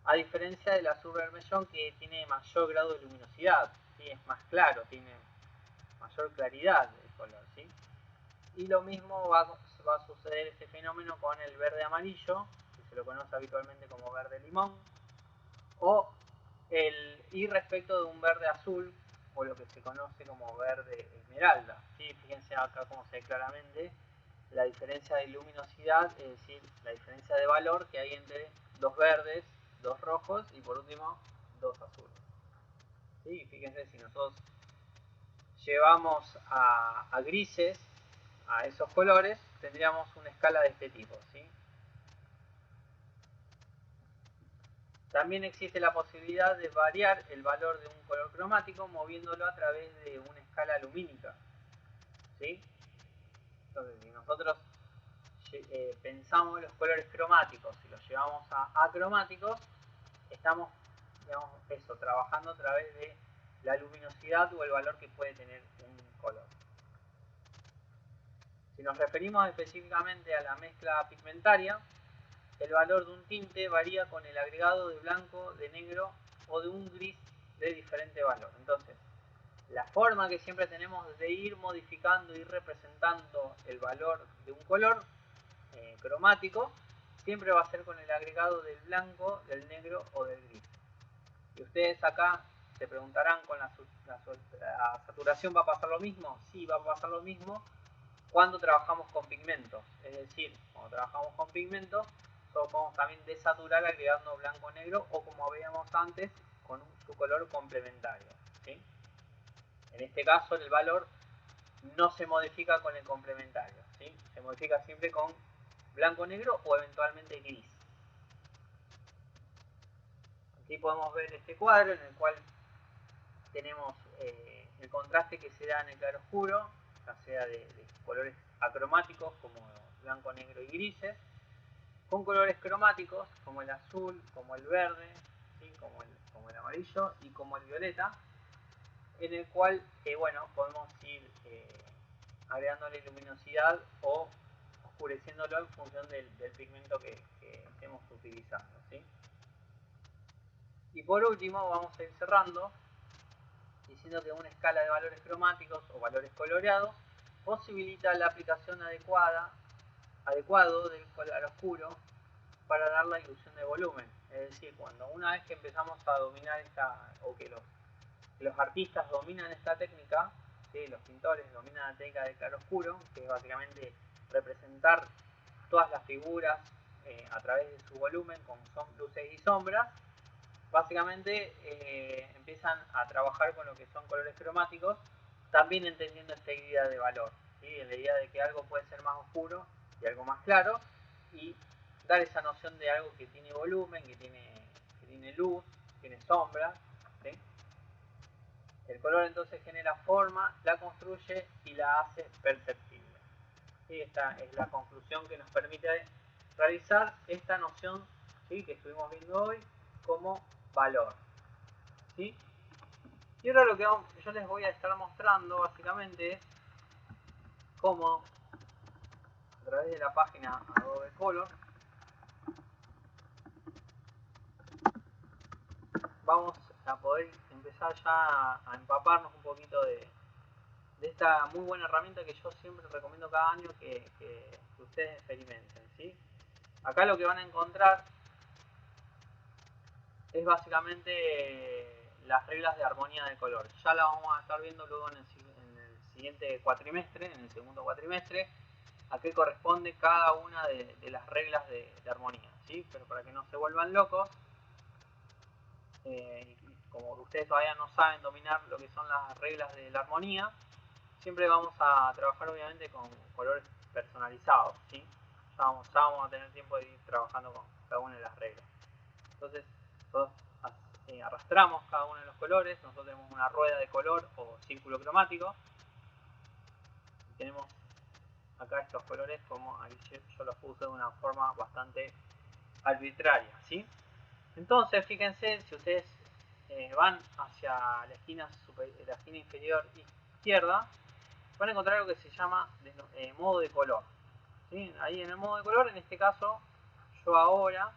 a diferencia del azul vermellón que tiene mayor grado de luminosidad, ¿sí? Es más claro, tiene mayor claridad del color, ¿sí? Y lo mismo va a suceder este fenómeno con el verde amarillo, que se lo conoce habitualmente como verde limón, y respecto de un verde azul, o lo que se conoce como verde esmeralda, ¿sí? Fíjense acá como se ve claramente la diferencia de luminosidad, es decir, la diferencia de valor que hay entre dos verdes, dos rojos y por último dos azules. ¿Sí? Fíjense, si nosotros llevamos a grises, a esos colores, tendríamos una escala de este tipo, ¿sí? También existe la posibilidad de variar el valor de un color cromático moviéndolo a través de una escala lumínica, ¿sí? Entonces, si nosotros pensamos los colores cromáticos y los llevamos a acromáticos, estamos, digamos, trabajando a través de la luminosidad o el valor que puede tener un color. Si nos referimos específicamente a la mezcla pigmentaria, el valor de un tinte varía con el agregado de blanco, de negro o de un gris de diferente valor. Entonces, la forma que siempre tenemos de ir modificando y representando el valor de un color cromático siempre va a ser con el agregado del blanco, del negro o del gris. Y ustedes acá se preguntarán, ¿con la saturación va a pasar lo mismo? Sí, va a pasar lo mismo cuando trabajamos con pigmentos. Es decir, cuando trabajamos con pigmentos nosotros podemos también desaturar agregando blanco-negro o como veíamos antes, con su color complementario, ¿sí? En este caso el valor no se modifica con el complementario, ¿sí? Se modifica siempre con blanco-negro o eventualmente gris. Aquí podemos ver este cuadro en el cual tenemos el contraste que se da en el claroscuro, ya sea de colores acromáticos como blanco, negro y grises, con colores cromáticos como el azul, como el verde, ¿sí? como el amarillo y como el violeta, en el cual bueno, podemos ir agregándole luminosidad o oscureciéndolo en función del pigmento que estemos utilizando, ¿sí? Y por último vamos a ir cerrando diciendo que una escala de valores cromáticos o valores coloreados posibilita la aplicación adecuado del color oscuro para dar la ilusión de volumen. Es decir, cuando una vez que empezamos a dominar o que los artistas dominan esta técnica, ¿sí? Los pintores dominan la técnica del claroscuro, que es básicamente representar todas las figuras a través de su volumen con luces y sombras. Básicamente empiezan a trabajar con lo que son colores cromáticos, también entendiendo esta idea de valor, ¿sí? La idea de que algo puede ser más oscuro y algo más claro, y dar esa noción de algo que tiene volumen, que tiene luz, tiene sombra, ¿sí? El color entonces genera forma, la construye y la hace perceptible. ¿Sí? Esta es la conclusión que nos permite realizar esta noción, ¿sí? que estuvimos viendo hoy como valor, ¿sí? Y ahora lo que yo les voy a estar mostrando básicamente es cómo a través de la página Adobe Color vamos a poder empezar ya a empaparnos un poquito de esta muy buena herramienta que yo siempre recomiendo cada año que ustedes experimenten, ¿sí? Acá lo que van a encontrar es básicamente las reglas de armonía de color. Ya la vamos a estar viendo luego en el siguiente cuatrimestre, en el segundo cuatrimestre, a qué corresponde cada una de las reglas de armonía, ¿sí? Pero para que no se vuelvan locos, como ustedes todavía no saben dominar lo que son las reglas de la armonía, siempre vamos a trabajar obviamente con colores personalizados, ¿sí? Ya vamos a tener tiempo de ir trabajando con cada una de las reglas. Entonces, nosotros arrastramos cada uno de los colores, nosotros tenemos una rueda de color o círculo cromático, y tenemos acá estos colores como ahí yo los puse de una forma bastante arbitraria, ¿sí? Entonces, fíjense, si ustedes van hacia la esquina inferior izquierda, van a encontrar algo que se llama modo de color, ¿sí? Ahí en el modo de color, en este caso, yo ahora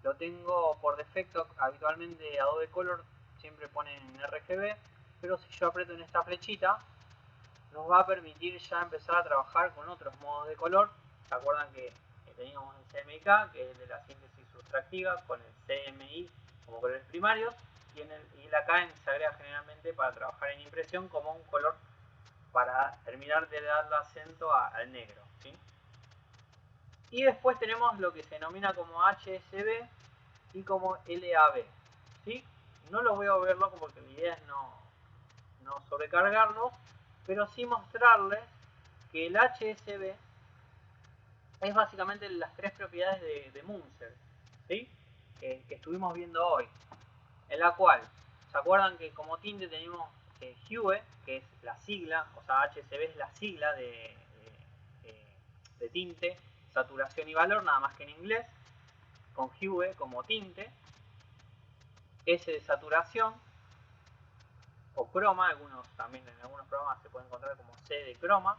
lo tengo por defecto. Habitualmente Adobe Color siempre pone en RGB, pero si yo aprieto en esta flechita, nos va a permitir ya empezar a trabajar con otros modos de color. ¿Se acuerdan que teníamos el CMYK, que es el de la síntesis sustractiva, con el CMI como colores primarios, y el AKN se agrega generalmente para trabajar en impresión como un color para terminar de darle acento al negro, ¿sí? Y después tenemos lo que se denomina como HSB y como LAB, ¿sí? No los voy a volver locos porque la idea es no sobrecargarlos, pero sí mostrarles que el HSB es básicamente las tres propiedades de Munzer, ¿sí? que estuvimos viendo hoy, en la cual, ¿se acuerdan que como tinte tenemos Hue, que es la sigla, o sea, HSB es la sigla de tinte, saturación y valor, nada más que en inglés, con Hue como tinte, S de saturación, o croma, también en algunos programas se puede encontrar como C de croma,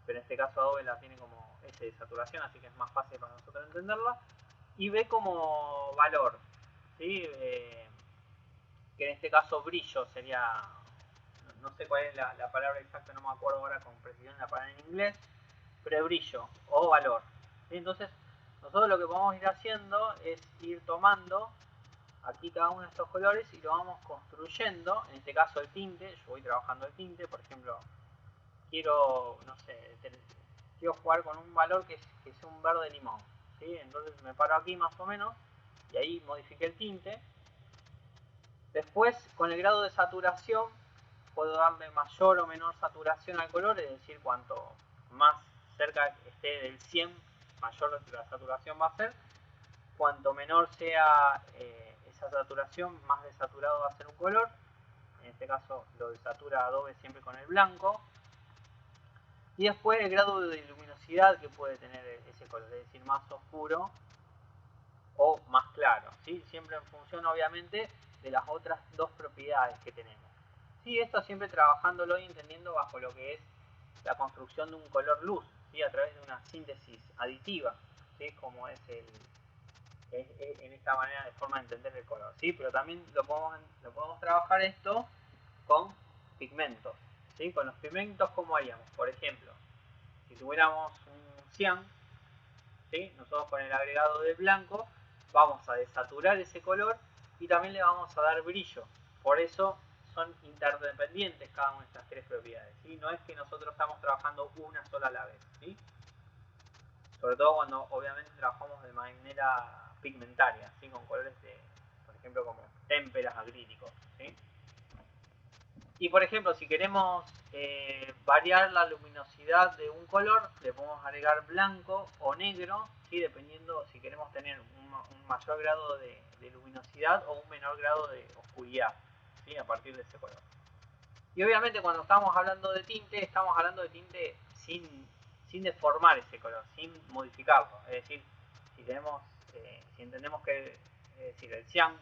pero en este caso Adobe la tiene como S de saturación, así que es más fácil para nosotros entenderla, y B como valor, ¿sí? Que en este caso brillo sería, no sé cuál es la palabra exacta, no me acuerdo ahora con precisión la palabra en inglés, pero es brillo o valor, ¿sí? Entonces nosotros lo que podemos ir haciendo es ir tomando aquí cada uno de estos colores y lo vamos construyendo. En este caso el tinte, yo voy trabajando el tinte, por ejemplo, quiero, no sé, quiero jugar con un valor que sea un verde limón, ¿sí? Entonces me paro aquí más o menos y ahí modifiqué el tinte. Después, con el grado de saturación, puedo darle mayor o menor saturación al color, es decir, cuanto más cerca esté del 100, mayor la saturación va a ser. Cuanto menor sea esa saturación, más desaturado va a ser un color. En este caso lo desatura Adobe siempre con el blanco. Y después el grado de luminosidad que puede tener ese color, es decir, más oscuro o más claro, ¿sí? Siempre en función obviamente de las otras dos propiedades que tenemos. Sí, esto siempre trabajándolo y entendiendo bajo lo que es la construcción de un color luz, ¿sí? A través de una síntesis aditiva, ¿sí? Como es en esta manera de forma de entender el color, ¿sí? Pero también lo podemos trabajar esto con pigmentos, ¿sí? Con los pigmentos, ¿cómo haríamos? Por ejemplo, si tuviéramos un cian, ¿sí? Nosotros con el agregado de blanco vamos a desaturar ese color y también le vamos a dar brillo. Por eso son interdependientes cada una de estas tres propiedades, ¿sí? No es que nosotros estamos trabajando una sola a la vez, ¿sí? Sobre todo cuando obviamente trabajamos de manera pigmentaria, ¿sí? Con colores por ejemplo, como témperas, acrílicos, ¿sí? Y por ejemplo, si queremos variar la luminosidad de un color, le podemos agregar blanco o negro, ¿sí? Dependiendo si queremos tener un mayor grado de luminosidad o un menor grado de oscuridad, ¿sí? A partir de ese color. Y obviamente cuando estamos hablando de tinte, estamos hablando de tinte sin deformar ese color, sin modificarlo. Es decir, si entendemos que el cian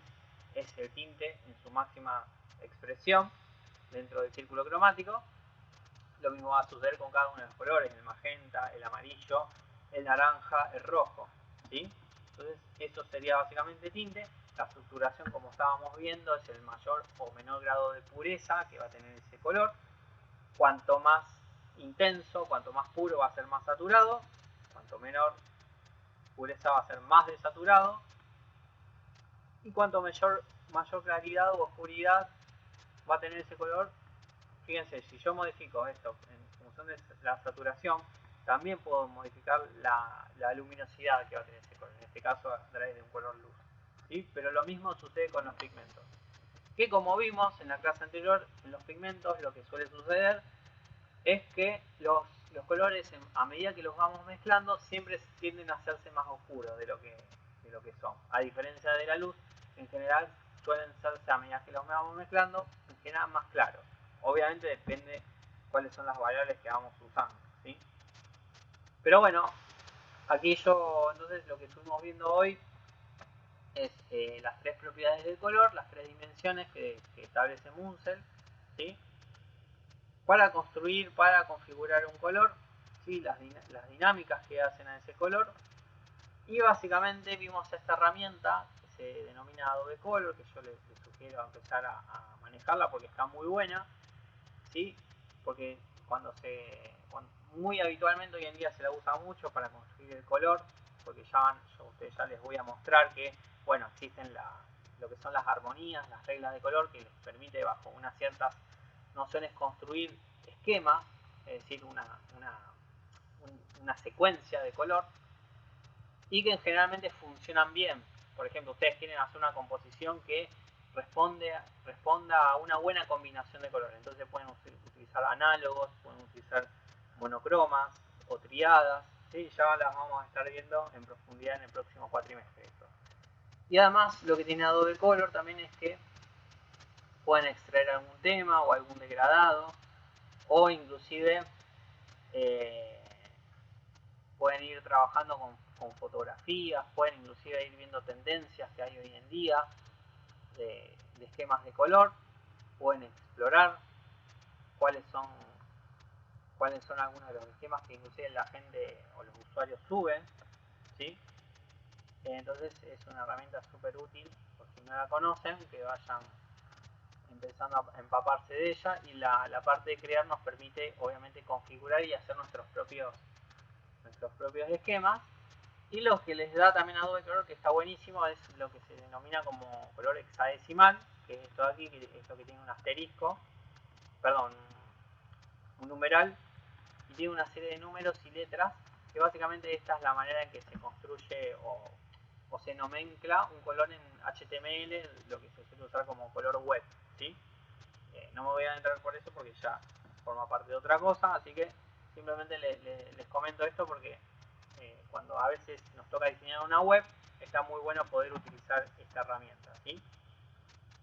es el tinte en su máxima expresión dentro del círculo cromático, lo mismo va a suceder con cada uno de los colores, el magenta, el amarillo, el naranja, el rojo, ¿sí? Entonces eso sería básicamente tinte. La estructuración, como estábamos viendo, es el mayor o menor grado de pureza que va a tener ese color. Cuanto más intenso, cuanto más puro va a ser más saturado, cuanto menor pureza va a ser más desaturado, y cuanto mayor claridad o oscuridad va a tener ese color. Fíjense, si yo modifico esto en función de la saturación, también puedo modificar la luminosidad que va a tener ese color, en este caso a través de un color luz, ¿sí? Pero lo mismo sucede con los pigmentos, que como vimos en la clase anterior, en los pigmentos lo que suele suceder es que los colores, a medida que los vamos mezclando, siempre tienden a hacerse más oscuros de lo que son. A diferencia de la luz, en general suelen hacerse, a medida que los vamos mezclando, en general más claros. Obviamente depende cuáles son las variables que vamos usando, ¿sí? Pero bueno, aquí entonces lo que estuvimos viendo hoy es las tres propiedades del color, las tres dimensiones que establece Munsell, ¿sí? Para construir, para configurar un color, ¿sí? Las dinámicas que hacen a ese color. Y básicamente vimos esta herramienta que se denomina Adobe Color, que yo les sugiero empezar a manejarla porque está muy buena, ¿sí? Porque muy habitualmente hoy en día se la usa mucho para construir el color, porque yo a ustedes ya les voy a mostrar que, bueno, existen lo que son las armonías, las reglas de color, que les permite bajo unas ciertas nociones construir esquemas, es decir, una secuencia de color, y que generalmente funcionan bien. Por ejemplo, ustedes quieren hacer una composición que responda a una buena combinación de colores. Entonces pueden utilizar análogos, pueden utilizar monocromas o triadas, ¿sí? Ya las vamos a estar viendo en profundidad en el próximo cuatrimestre. Y además lo que tiene Adobe Color también es que pueden extraer algún tema o algún degradado, o inclusive pueden ir trabajando con fotografías, pueden inclusive ir viendo tendencias que hay hoy en día de esquemas de color, pueden explorar cuáles son algunos de los esquemas que inclusive la gente o los usuarios suben, ¿sí? Entonces es una herramienta súper útil, por si no la conocen, que vayan empezando a empaparse de ella. Y la parte de crear nos permite obviamente configurar y hacer nuestros propios esquemas. Y lo que les da también Adobe Color, que está buenísimo, es lo que se denomina como color hexadecimal, que es esto de aquí, que es lo que tiene un asterisco, perdón, un numeral, y tiene una serie de números y letras que básicamente esta es la manera en que se construye o se nomencla un color en HTML, lo que se suele usar como color web, ¿sí? No me voy a entrar por eso porque ya forma parte de otra cosa, así que simplemente les comento esto porque cuando a veces nos toca diseñar una web, está muy bueno poder utilizar esta herramienta, ¿sí?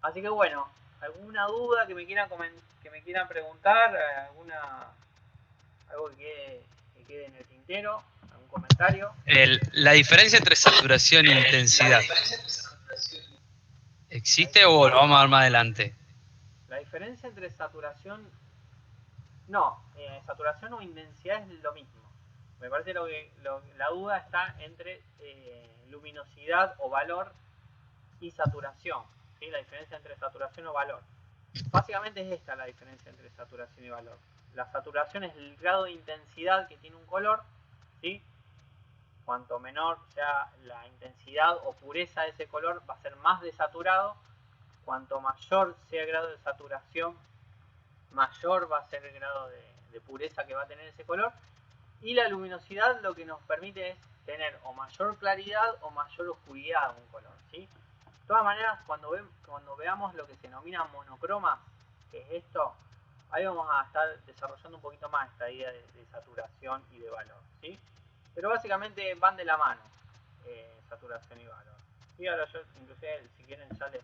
Así que bueno, ¿alguna duda que me quieran preguntar? ¿Algo que quede en el tintero? ¿Algún comentario? La diferencia entre saturación e intensidad, ¿existe o lo vamos a ver más adelante? La diferencia entre saturación... No, saturación o intensidad es lo mismo. Me parece la duda está entre luminosidad o valor y saturación, ¿sí? La diferencia entre saturación o valor. Básicamente es esta la diferencia entre saturación y valor. La saturación es el grado de intensidad que tiene un color, ¿sí? Cuanto menor sea la intensidad o pureza de ese color, va a ser más desaturado. Cuanto mayor sea el grado de saturación, mayor va a ser el grado de pureza que va a tener ese color. Y la luminosidad lo que nos permite es tener o mayor claridad o mayor oscuridad en un color, ¿sí? De todas maneras, cuando veamos lo que se denomina monocroma, que es esto, ahí vamos a estar desarrollando un poquito más esta idea de saturación y de valor, ¿sí? Pero básicamente van de la mano, saturación y valor. Y ahora yo, inclusive, si quieren, ya les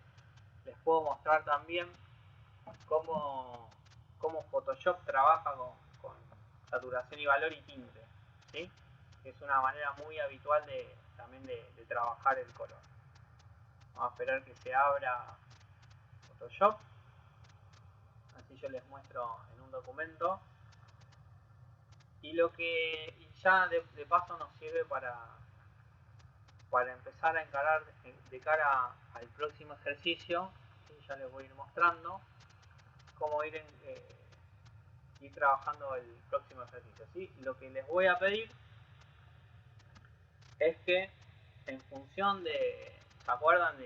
puedo mostrar también cómo Photoshop trabaja con saturación y valor y tinte, ¿sí? Es una manera muy habitual también de trabajar el color. Vamos a esperar que se abra Photoshop, así yo les muestro en un documento. Y ya de paso nos sirve para empezar a encarar de cara al próximo ejercicio, ¿sí? Ya les voy a ir mostrando cómo ir trabajando el próximo ejercicio, ¿sí? Lo que les voy a pedir es que en función ¿se acuerdan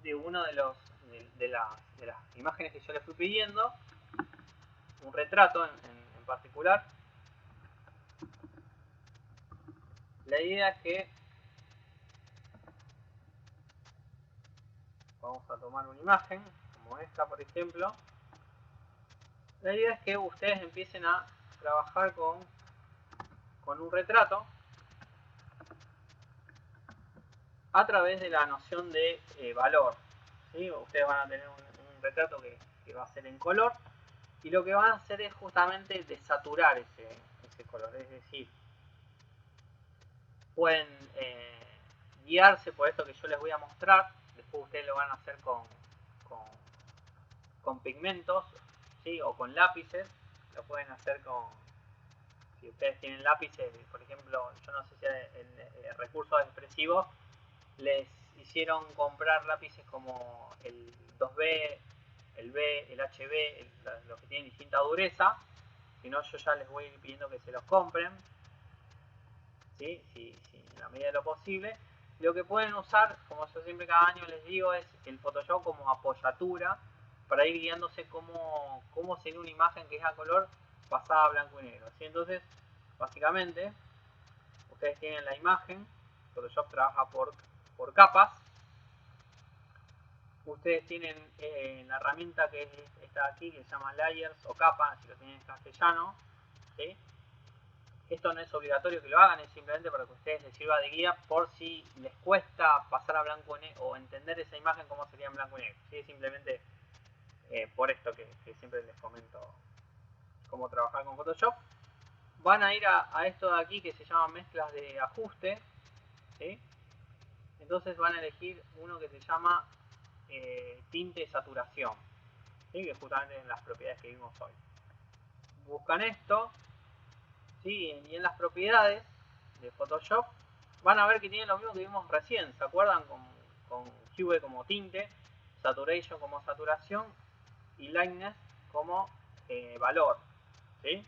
de uno de las imágenes que yo les fui pidiendo? Un retrato en particular. La idea es que vamos a tomar una imagen como esta, por ejemplo. La idea es que ustedes empiecen a trabajar con un retrato a través de la noción de valor, ¿sí? Ustedes van a tener un retrato que va a ser en color, y lo que van a hacer es justamente desaturar ese color, es decir, pueden guiarse por esto que yo les voy a mostrar. Después ustedes lo van a hacer con pigmentos, ¿sí? O con lápices. Lo pueden hacer si ustedes tienen lápices, por ejemplo, yo no sé si en recursos expresivos les hicieron comprar lápices como el 2B, el B, el HB, los que tienen distinta dureza. Si no, yo ya les voy a ir pidiendo que se los compren, ¿sí? Si en la medida de lo posible. Lo que pueden usar, como yo siempre cada año les digo, es el Photoshop como apoyatura para ir guiándose cómo sería una imagen que es a color pasada a blanco y negro, ¿sí? Entonces, básicamente, ustedes tienen la imagen. Photoshop trabaja por capas. Ustedes tienen la herramienta que está aquí, que se llama Layers o capa, si lo tienen en castellano, ¿sí? Esto no es obligatorio que lo hagan, es simplemente para que a ustedes les sirva de guía por si les cuesta pasar a blanco y negro o entender esa imagen como sería en blanco y negro, ¿sí? Simplemente por esto que siempre les comento cómo trabajar con Photoshop. Van a ir a esto de aquí que se llama mezclas de ajuste, ¿sí? Entonces van a elegir uno que se llama tinte saturación, ¿sí? Que justamente en las propiedades que vimos hoy. Buscan esto, ¿sí? Y en las propiedades de Photoshop van a ver que tienen lo mismo que vimos recién. ¿Se acuerdan? Con Hue como tinte, Saturation como saturación y Lightness como valor, ¿sí?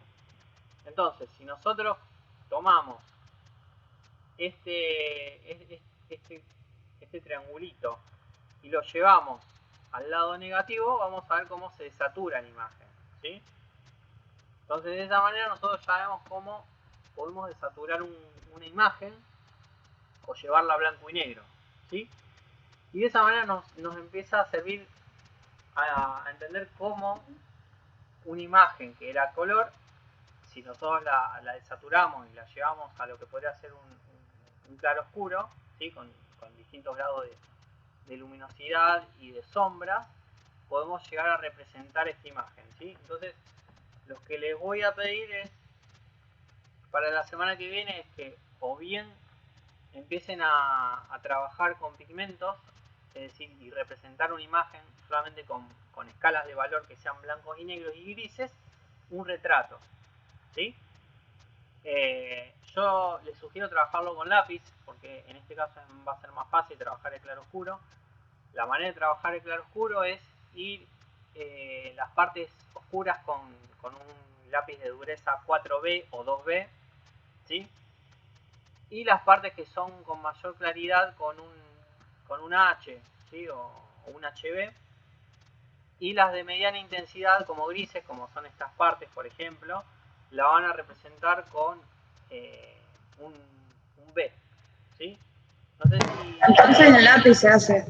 Entonces, si nosotros tomamos este triangulito y lo llevamos al lado negativo, vamos a ver cómo se desatura la imagen, ¿sí? Entonces, de esa manera nosotros ya vemos cómo podemos desaturar una imagen o llevarla a blanco y negro, ¿sí? Y de esa manera nos empieza a servir a entender cómo una imagen que era color, si nosotros la desaturamos y la llevamos a lo que podría ser un claro oscuro, ¿sí? con distintos grados de luminosidad y de sombra, podemos llegar a representar esta imagen, ¿sí? Entonces, lo que les voy a pedir es, para la semana que viene, es que o bien empiecen a trabajar con pigmentos, es decir, y representar una imagen solamente con escalas de valor que sean blancos y negros y grises, un retrato, ¿sí? Yo les sugiero trabajarlo con lápiz, porque en este caso va a ser más fácil trabajar el claro oscuro. La manera de trabajar el claro oscuro es ir las partes oscuras con un lápiz de dureza 4B o 2B, ¿sí? Y las partes que son con mayor claridad con un H, ¿sí? o un HB. Y las de mediana intensidad como grises, como son estas partes, por ejemplo, la van a representar con un B, ¿sí? No sé si... Entonces en el lápiz se hace.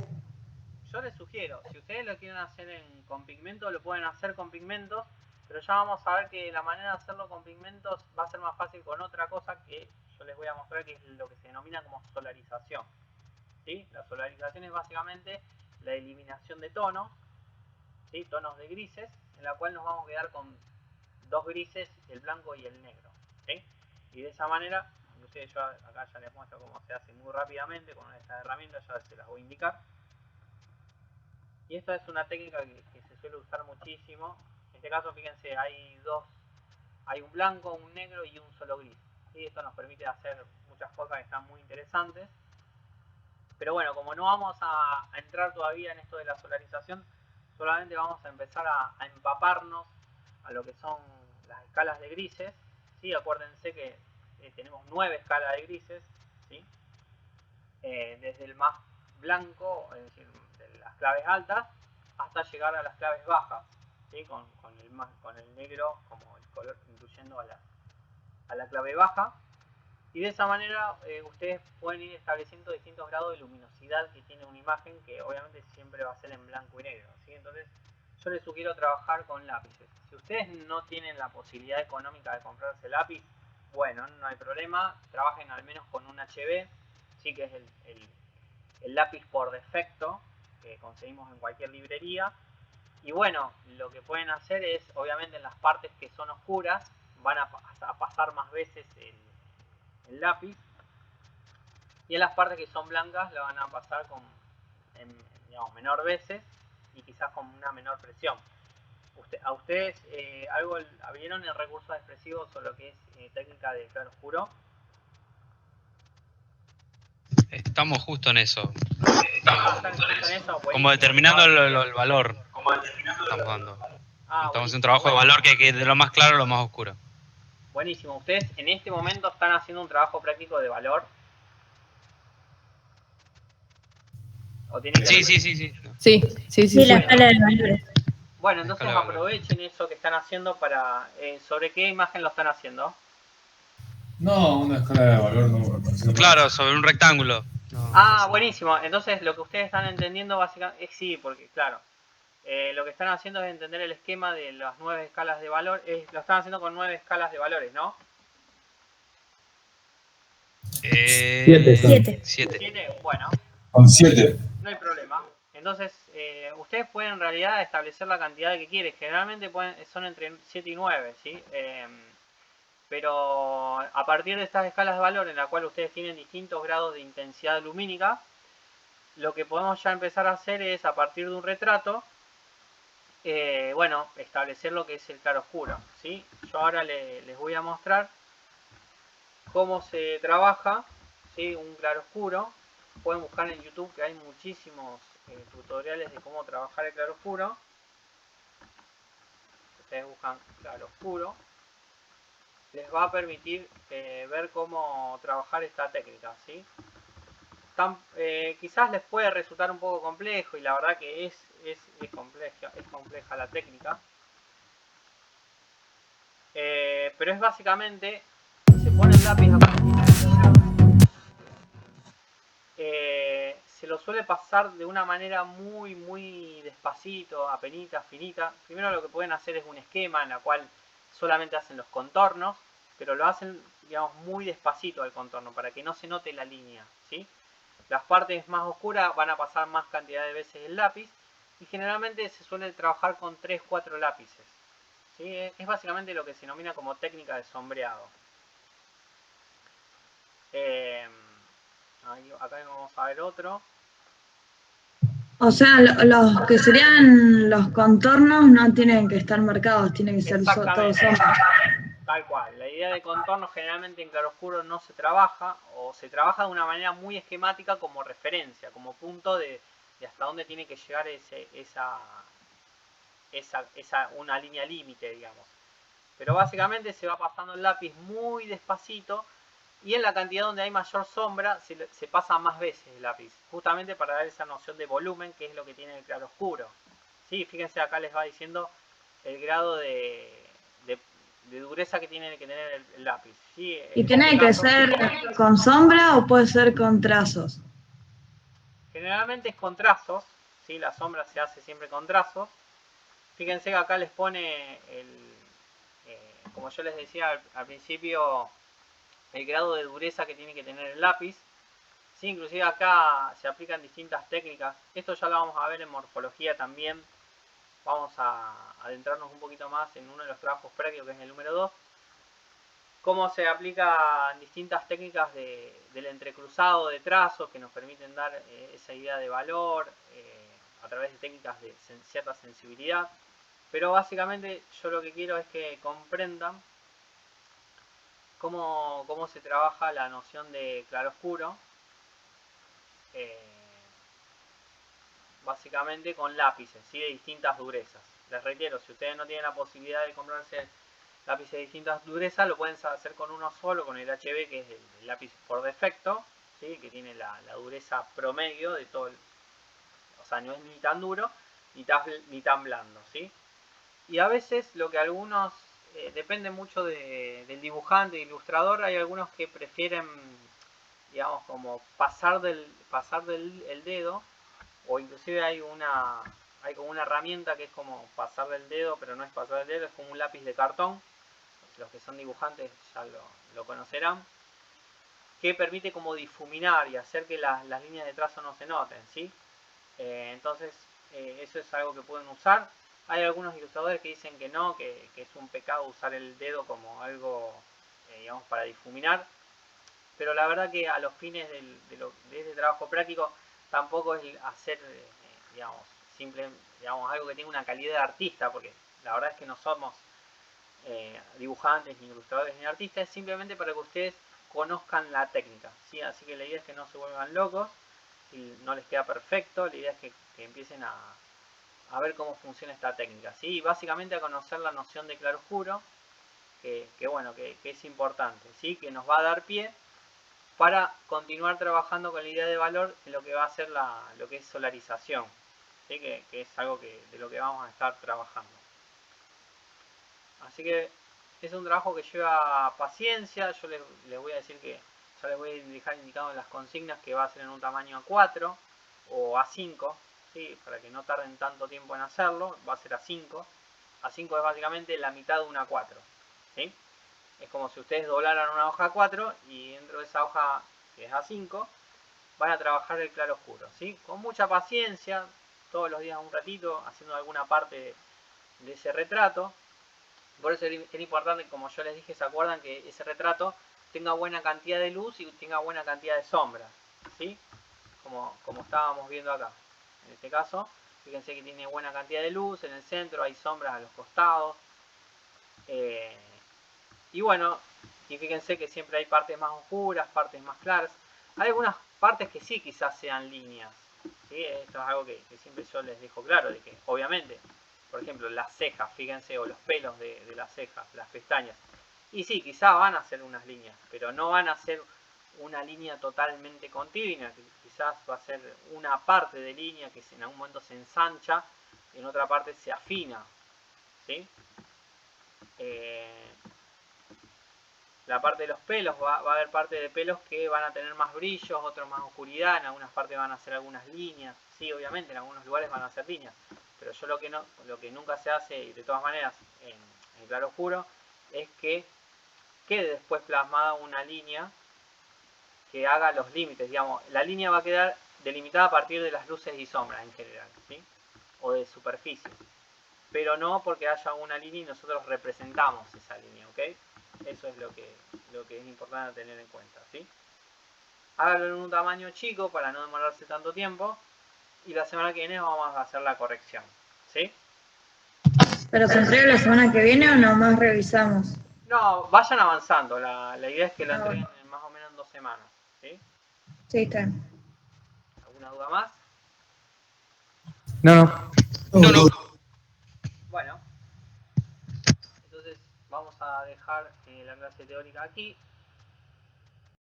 Yo les sugiero, si ustedes lo quieren hacer con pigmentos, lo pueden hacer con pigmentos, pero ya vamos a ver que la manera de hacerlo con pigmentos va a ser más fácil con otra cosa que yo les voy a mostrar, que es lo que se denomina como solarización, ¿sí? La solarización es básicamente la eliminación de tonos, ¿sí? Tonos de grises, en la cual nos vamos a quedar con dos grises, el blanco y el negro, ¿sí? Y de esa manera, inclusive yo acá ya les muestro cómo se hace muy rápidamente con estas herramientas, ya se las voy a indicar. Y esta es una técnica que se suele usar muchísimo. En este caso, fíjense, hay un blanco, un negro y un solo gris. Y esto nos permite hacer muchas cosas que están muy interesantes. Pero bueno, como no vamos a entrar todavía en esto de la solarización, solamente vamos a empezar a empaparnos a lo que son las escalas de grises, ¿sí? Acuérdense que tenemos 9 escalas de grises, ¿sí? Desde el más blanco, es decir, de las claves altas, hasta llegar a las claves bajas, ¿sí? con el negro como el color, incluyendo a la clave baja. Y de esa manera ustedes pueden ir estableciendo distintos grados de luminosidad que tiene una imagen, que obviamente siempre va a ser en blanco y negro, ¿sí? Entonces yo les sugiero trabajar con lápices. Si ustedes no tienen la posibilidad económica de comprarse lápiz, bueno, no hay problema, trabajen al menos con un HB, ¿sí? Que es el lápiz por defecto que conseguimos en cualquier librería. Y bueno, lo que pueden hacer es, obviamente en las partes que son oscuras, van a pasar más veces el lápiz, y en las partes que son blancas la van a pasar digamos, menor veces y quizás con una menor presión. A ustedes algo vieron el recurso expresivo sobre lo que es técnica de claro oscuro. Estamos justo en eso. ¿Están en eso? Como determinando el valor. Estamos dando. Estamos en un trabajo de valor que de lo más claro a lo más oscuro. Buenísimo. ¿Ustedes en este momento están haciendo un trabajo práctico de valor? ¿O tienen que Sí, la escala de valores. Bueno, entonces aprovechen eso que están haciendo para... ¿sobre qué imagen lo están haciendo? No, una escala de valor no. Claro, sobre un rectángulo. Ah, buenísimo. Entonces lo que ustedes están entendiendo básicamente... sí, porque claro, lo que están haciendo es entender el esquema de las 9 escalas de valor. Lo están haciendo con 9 escalas de valores, ¿no? 7. 7, bueno. Con 7. No hay problema. Entonces, ustedes pueden en realidad establecer la cantidad que quieren. Generalmente son entre 7 y 9, ¿sí? Pero a partir de estas escalas de valor en la cual ustedes tienen distintos grados de intensidad lumínica, lo que podemos ya empezar a hacer es, a partir de un retrato, bueno, establecer lo que es el claroscuro, ¿sí? Yo ahora les voy a mostrar cómo se trabaja, ¿sí? Un claroscuro. Pueden buscar en YouTube que hay muchísimos tutoriales de cómo trabajar el claroscuro. Ustedes buscan claroscuro. Les va a permitir ver cómo trabajar esta técnica, ¿sí? Quizás les puede resultar un poco complejo, y la verdad que es compleja la técnica. Pero es básicamente se pone el lápiz a puntillar, se lo suele pasar de una manera muy despacito, apenitas, finita. Primero lo que pueden hacer es un esquema en la cual solamente hacen los contornos, pero lo hacen, digamos, muy despacito al contorno para que no se note la línea, ¿sí? Las partes más oscuras van a pasar más cantidad de veces el lápiz y generalmente se suele trabajar con 3-4 lápices, ¿sí? Es básicamente lo que se denomina como técnica de sombreado. Acá vamos a ver otro. O sea, los que serían los contornos no tienen que estar marcados, tienen que ser todos sombras. Tal cual. La idea de contorno generalmente en claroscuro no se trabaja, o se trabaja de una manera muy esquemática como referencia, como punto de hasta dónde tiene que llegar una línea límite, digamos. Pero básicamente se va pasando el lápiz muy despacito y en la cantidad donde hay mayor sombra se pasa más veces el lápiz, justamente para dar esa noción de volumen, que es lo que tiene el claroscuro. Sí, fíjense, acá les va diciendo el grado de dureza que tiene que tener el lápiz. ¿Sí? ¿Y tiene que ser con sombra o puede ser con trazos? Generalmente es con trazos, ¿sí? La sombra se hace siempre con trazos. Fíjense que acá les pone, como yo les decía al principio, el grado de dureza que tiene que tener el lápiz. Sí, inclusive acá se aplican distintas técnicas. Esto ya lo vamos a ver en morfología también. Vamos a adentrarnos un poquito más en uno de los trabajos prácticos, que es el número 2. Cómo se aplican distintas técnicas del entrecruzado de trazos que nos permiten dar esa idea de valor a través de técnicas de cierta sensibilidad. Pero básicamente yo lo que quiero es que comprendan cómo se trabaja la noción de claroscuro, básicamente con lápices, ¿sí? De distintas durezas. Les reitero, si ustedes no tienen la posibilidad de comprarse lápices de distintas durezas, lo pueden hacer con uno solo, con el HB, que es el lápiz por defecto, ¿sí? Que tiene la dureza promedio de todo o sea, no es ni tan duro ni tan blando, ¿sí? Y a veces lo que algunos, depende mucho del dibujante, del ilustrador, hay algunos que prefieren, digamos, como pasar el dedo, o inclusive hay como una herramienta que es como pasar del dedo, pero no es pasar el dedo, es como un lápiz de cartón. Los que son dibujantes ya lo conocerán, que permite como difuminar y hacer que las líneas de trazo no se noten, ¿sí? Entonces eso es algo que pueden usar. Hay algunos ilustradores que dicen que no, que es un pecado usar el dedo como algo, digamos, para difuminar, pero la verdad que a los fines de este trabajo práctico tampoco es hacer, digamos, digamos, algo que tenga una calidad de artista, porque la verdad es que no somos dibujantes, ni ilustradores, ni artistas, es simplemente para que ustedes conozcan la técnica, ¿sí? Así que la idea es que no se vuelvan locos, si no les queda perfecto, la idea es que empiecen a ver cómo funciona esta técnica, ¿sí? Y básicamente a conocer la noción de claroscuro, que es importante, ¿sí? Que nos va a dar pie para continuar trabajando con la idea de valor en lo que va a ser lo que es solarización, ¿sí? Que es algo de lo que vamos a estar trabajando. Así que es un trabajo que lleva paciencia. Yo les voy a decir que ya les voy a dejar indicado en las consignas que va a ser en un tamaño A4 o A5, ¿sí? Para que no tarden tanto tiempo en hacerlo, va a ser A5. A5 es básicamente la mitad de una A4, ¿sí? Es como si ustedes doblaran una hoja A4 y dentro de esa hoja que es A5 van a trabajar el claroscuro, ¿sí? Con mucha paciencia, todos los días un ratito, haciendo alguna parte de ese retrato. Por eso es importante, como yo les dije, se acuerdan que ese retrato tenga buena cantidad de luz y tenga buena cantidad de sombra, ¿sí? Como estábamos viendo acá. En este caso, fíjense que tiene buena cantidad de luz en el centro, hay sombras a los costados. Y bueno, y fíjense que siempre hay partes más oscuras, partes más claras. Hay algunas partes que sí quizás sean líneas, ¿sí? Esto es algo que siempre yo les dejo claro, de que obviamente, por ejemplo, las cejas, fíjense, o los pelos de las cejas, las pestañas. Y sí, quizás van a ser unas líneas, pero no van a ser una línea totalmente continua, quizás va a ser una parte de línea que en algún momento se ensancha, y en otra parte se afina, ¿sí? La parte de los pelos, va a haber parte de pelos que van a tener más brillos, otros más oscuridad, en algunas partes van a hacer algunas líneas. Sí, obviamente, en algunos lugares van a hacer líneas. Pero yo lo que nunca se hace, de todas maneras, en claro oscuro, es que quede después plasmada una línea que haga los límites. Digamos, la línea va a quedar delimitada a partir de las luces y sombras en general, ¿sí? O de superficie. Pero no porque haya una línea y nosotros representamos esa línea, ¿ok? Eso es lo que es importante tener en cuenta, ¿sí? Hágalo en un tamaño chico para no demorarse tanto tiempo. Y la semana que viene vamos a hacer la corrección, ¿sí? ¿Pero se entrega la semana que viene o nomás revisamos? No, vayan avanzando. La idea es que la entreguen en más o menos en 2 semanas, ¿sí? Sí, está bien. ¿Alguna duda más? No. Bueno, entonces vamos a dejar la clase teórica aquí.